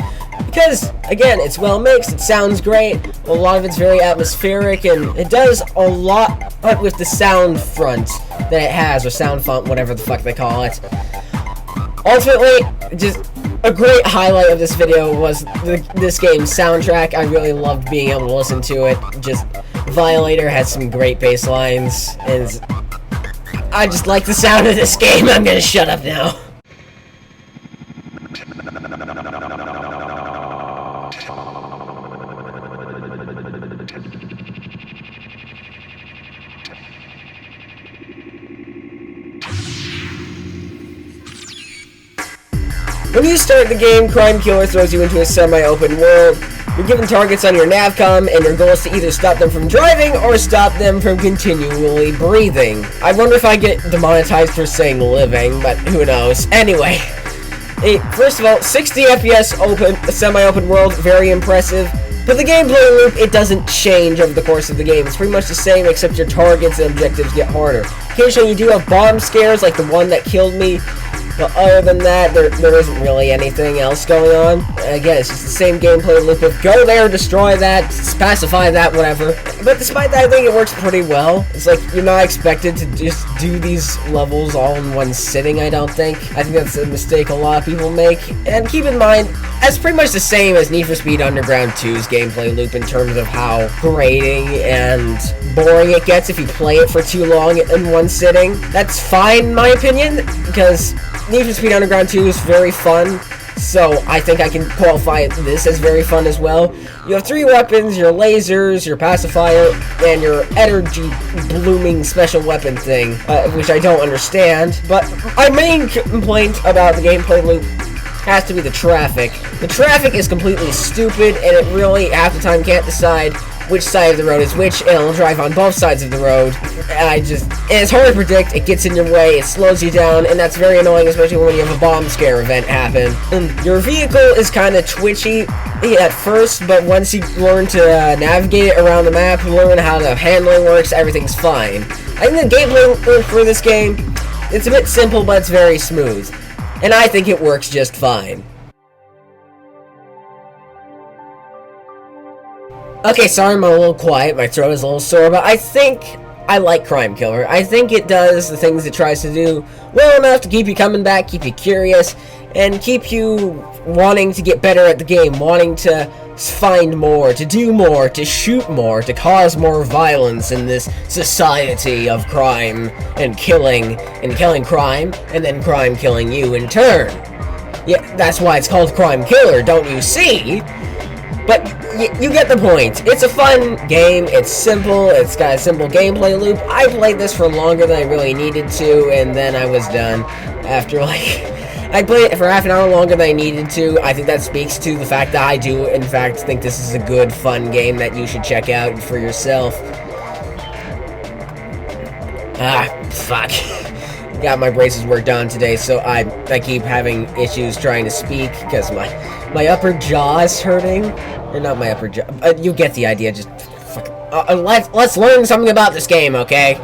[SPEAKER 1] Because, again, it's well mixed, it sounds great, a lot of it's very atmospheric, and it does a lot with the sound front that it has, or sound font, whatever the fuck they call it. Ultimately, just a great highlight of this video was this game's soundtrack. I really loved being able to listen to it. Just, Violator has some great bass lines, and I just like the sound of this game. I'm gonna shut up now. When you start the game, Crime Killer throws you into a semi-open world. You're given targets on your navcom, and your goal is to either stop them from driving or stop them from continually breathing. I wonder if I get demonetized for saying living, but who knows. Anyway, first of all, 60 FPS semi-open world, very impressive. But the gameplay loop, it doesn't change over the course of the game. It's pretty much the same, except your targets and objectives get harder. Occasionally you do have bomb scares, like the one that killed me. But other than that, there isn't really anything else going on. Again, it's just the same gameplay loop of go there, destroy that, pacify that, whatever. But despite that, I think it works pretty well. It's like, you're not expected to just do these levels all in one sitting, I don't think. I think that's a mistake a lot of people make. And keep in mind, that's pretty much the same as Need for Speed Underground 2's gameplay loop in terms of how grating and boring it gets if you play it for too long in one sitting. That's fine, in my opinion, because Need for Speed Underground 2 is very fun, so I think I can qualify this as very fun as well. You have 3 weapons, your lasers, your pacifier, and your energy blooming special weapon thing, which I don't understand. But my main complaint about the gameplay loop has to be the traffic. The traffic is completely stupid, and it really, half the time, can't decide which side of the road is which, and it'll drive on both sides of the road. And it's hard to predict, it gets in your way, it slows you down, and that's very annoying, especially when you have a bomb scare event happen. And your vehicle is kind of twitchy at first, but once you learn to navigate it around the map, learn how the handling works, everything's fine. I think the gameplay for this game, it's a bit simple, but it's very smooth. And I think it works just fine. Okay, sorry I'm a little quiet, my throat is a little sore, but I think I like Crime Killer. I think it does the things it tries to do well enough to keep you coming back, keep you curious, and keep you wanting to get better at the game, wanting to find more, to do more, to shoot more, to cause more violence in this society of crime and killing crime, and then crime killing you in turn. Yeah, that's why it's called Crime Killer, don't you see? But you get the point. It's a fun game, it's simple, it's got a simple gameplay loop. I played this for longer than I really needed to, and then I was done after I played it for half an hour longer than I needed to. I think that speaks to the fact that I do, in fact, think this is a good, fun game that you should check out for yourself. Fuck. Got my braces worked on today, so I keep having issues trying to speak because my upper jaw is hurting. Or not my upper jaw. You get the idea. Just let's learn something about this game, okay?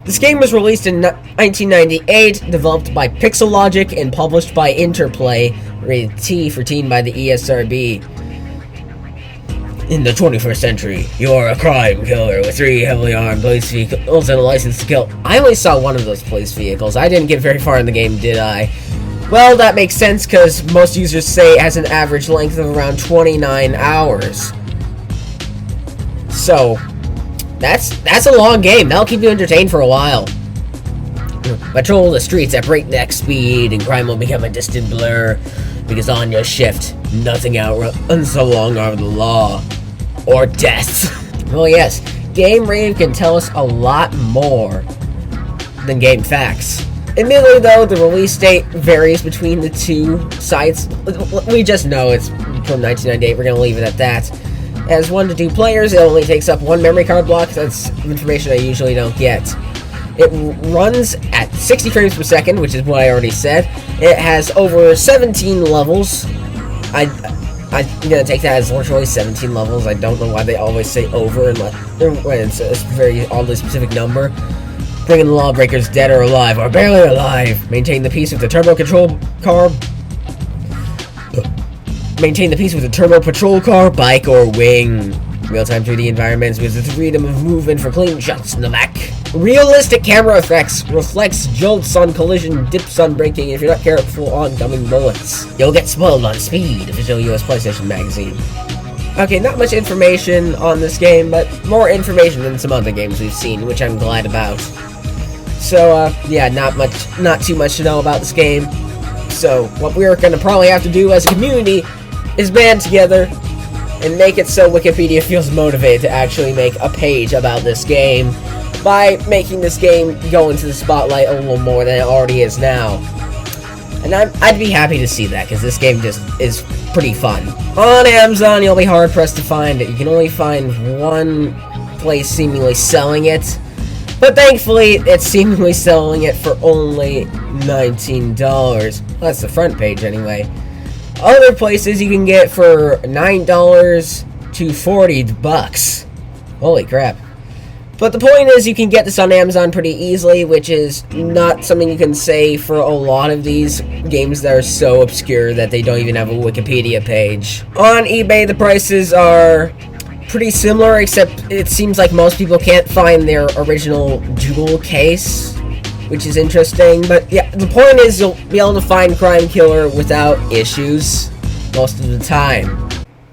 [SPEAKER 1] This game was released in 1998, developed by Pixel Logic, and published by Interplay, rated T for teen by the ESRB. In the 21st century, you're a crime killer with 3 heavily armed police vehicles and a license to kill. I only saw one of those police vehicles. I didn't get very far in the game, did I? Well, that makes sense, because most users say it has an average length of around 29 hours. So, that's a long game. That'll keep you entertained for a while. Patrol the streets at breakneck speed, and crime will become a distant blur, because on your shift, nothing outruns the long arm of the law. Or death. Well, yes, Game Rave can tell us a lot more than Game Facts. Admittedly, though, the release date varies between the two sites. We just know it's from 1998. We're going to leave it at that. As 1 to 2 players, it only takes up 1 memory card block. That's information I usually don't get. It runs at 60 frames per second, which is what I already said. It has over 17 levels. I'm going to take that as literally 17 levels. I don't know why they always say over when it's a very oddly specific number. Bringing the lawbreakers dead or alive, or barely alive. Maintain the peace with the turbo control car. maintain the peace with a turbo patrol car, bike, or wing. Real-time 3D environments with the freedom of movement for clean shots in the back. Realistic camera effects, reflects jolts on collision, dips on braking if you're not careful on coming bullets. You'll get spoiled on speed, official US PlayStation magazine. Okay, not much information on this game, but more information than some other games we've seen, which I'm glad about. So, yeah, not too much to know about this game. So, what we're gonna probably have to do as a community is band together and make it so Wikipedia feels motivated to actually make a page about this game by making this game go into the spotlight a little more than it already is now. And I'd be happy to see that, because this game just is pretty fun. On Amazon, you'll be hard-pressed to find it. You can only find one place seemingly selling it, but thankfully, it's seemingly selling it for only $19. Well, that's the front page, anyway. Other places you can get for $9 to $40. Holy crap. But the point is, you can get this on Amazon pretty easily, which is not something you can say for a lot of these games that are so obscure that they don't even have a Wikipedia page. On eBay, the prices are pretty similar, except it seems like most people can't find their original jewel case, which is interesting. But yeah, the point is you'll be able to find Crime Killer without issues most of the time.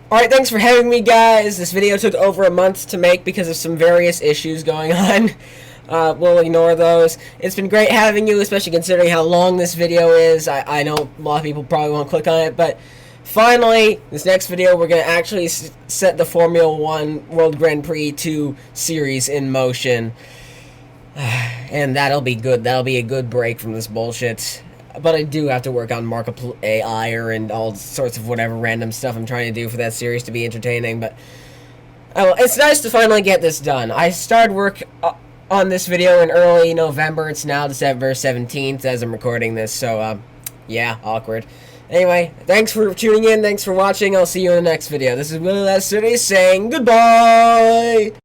[SPEAKER 1] Alright, thanks for having me, guys. This video took over a month to make because of some various issues going on. We'll ignore those. It's been great having you, especially considering how long this video is. I know a lot of people probably won't click on it, but finally, this next video, we're going to actually set the Formula 1 World Grand Prix 2 series in motion. And that'll be good. That'll be a good break from this bullshit. But I do have to work on markup AI and all sorts of whatever random stuff I'm trying to do for that series to be entertaining. But it's nice to finally get this done. I started work on this video in early November. It's now December 17th as I'm recording this. So, yeah, awkward. Anyway, thanks for tuning in. Thanks for watching. I'll see you in the next video. This is Willie Last City saying goodbye.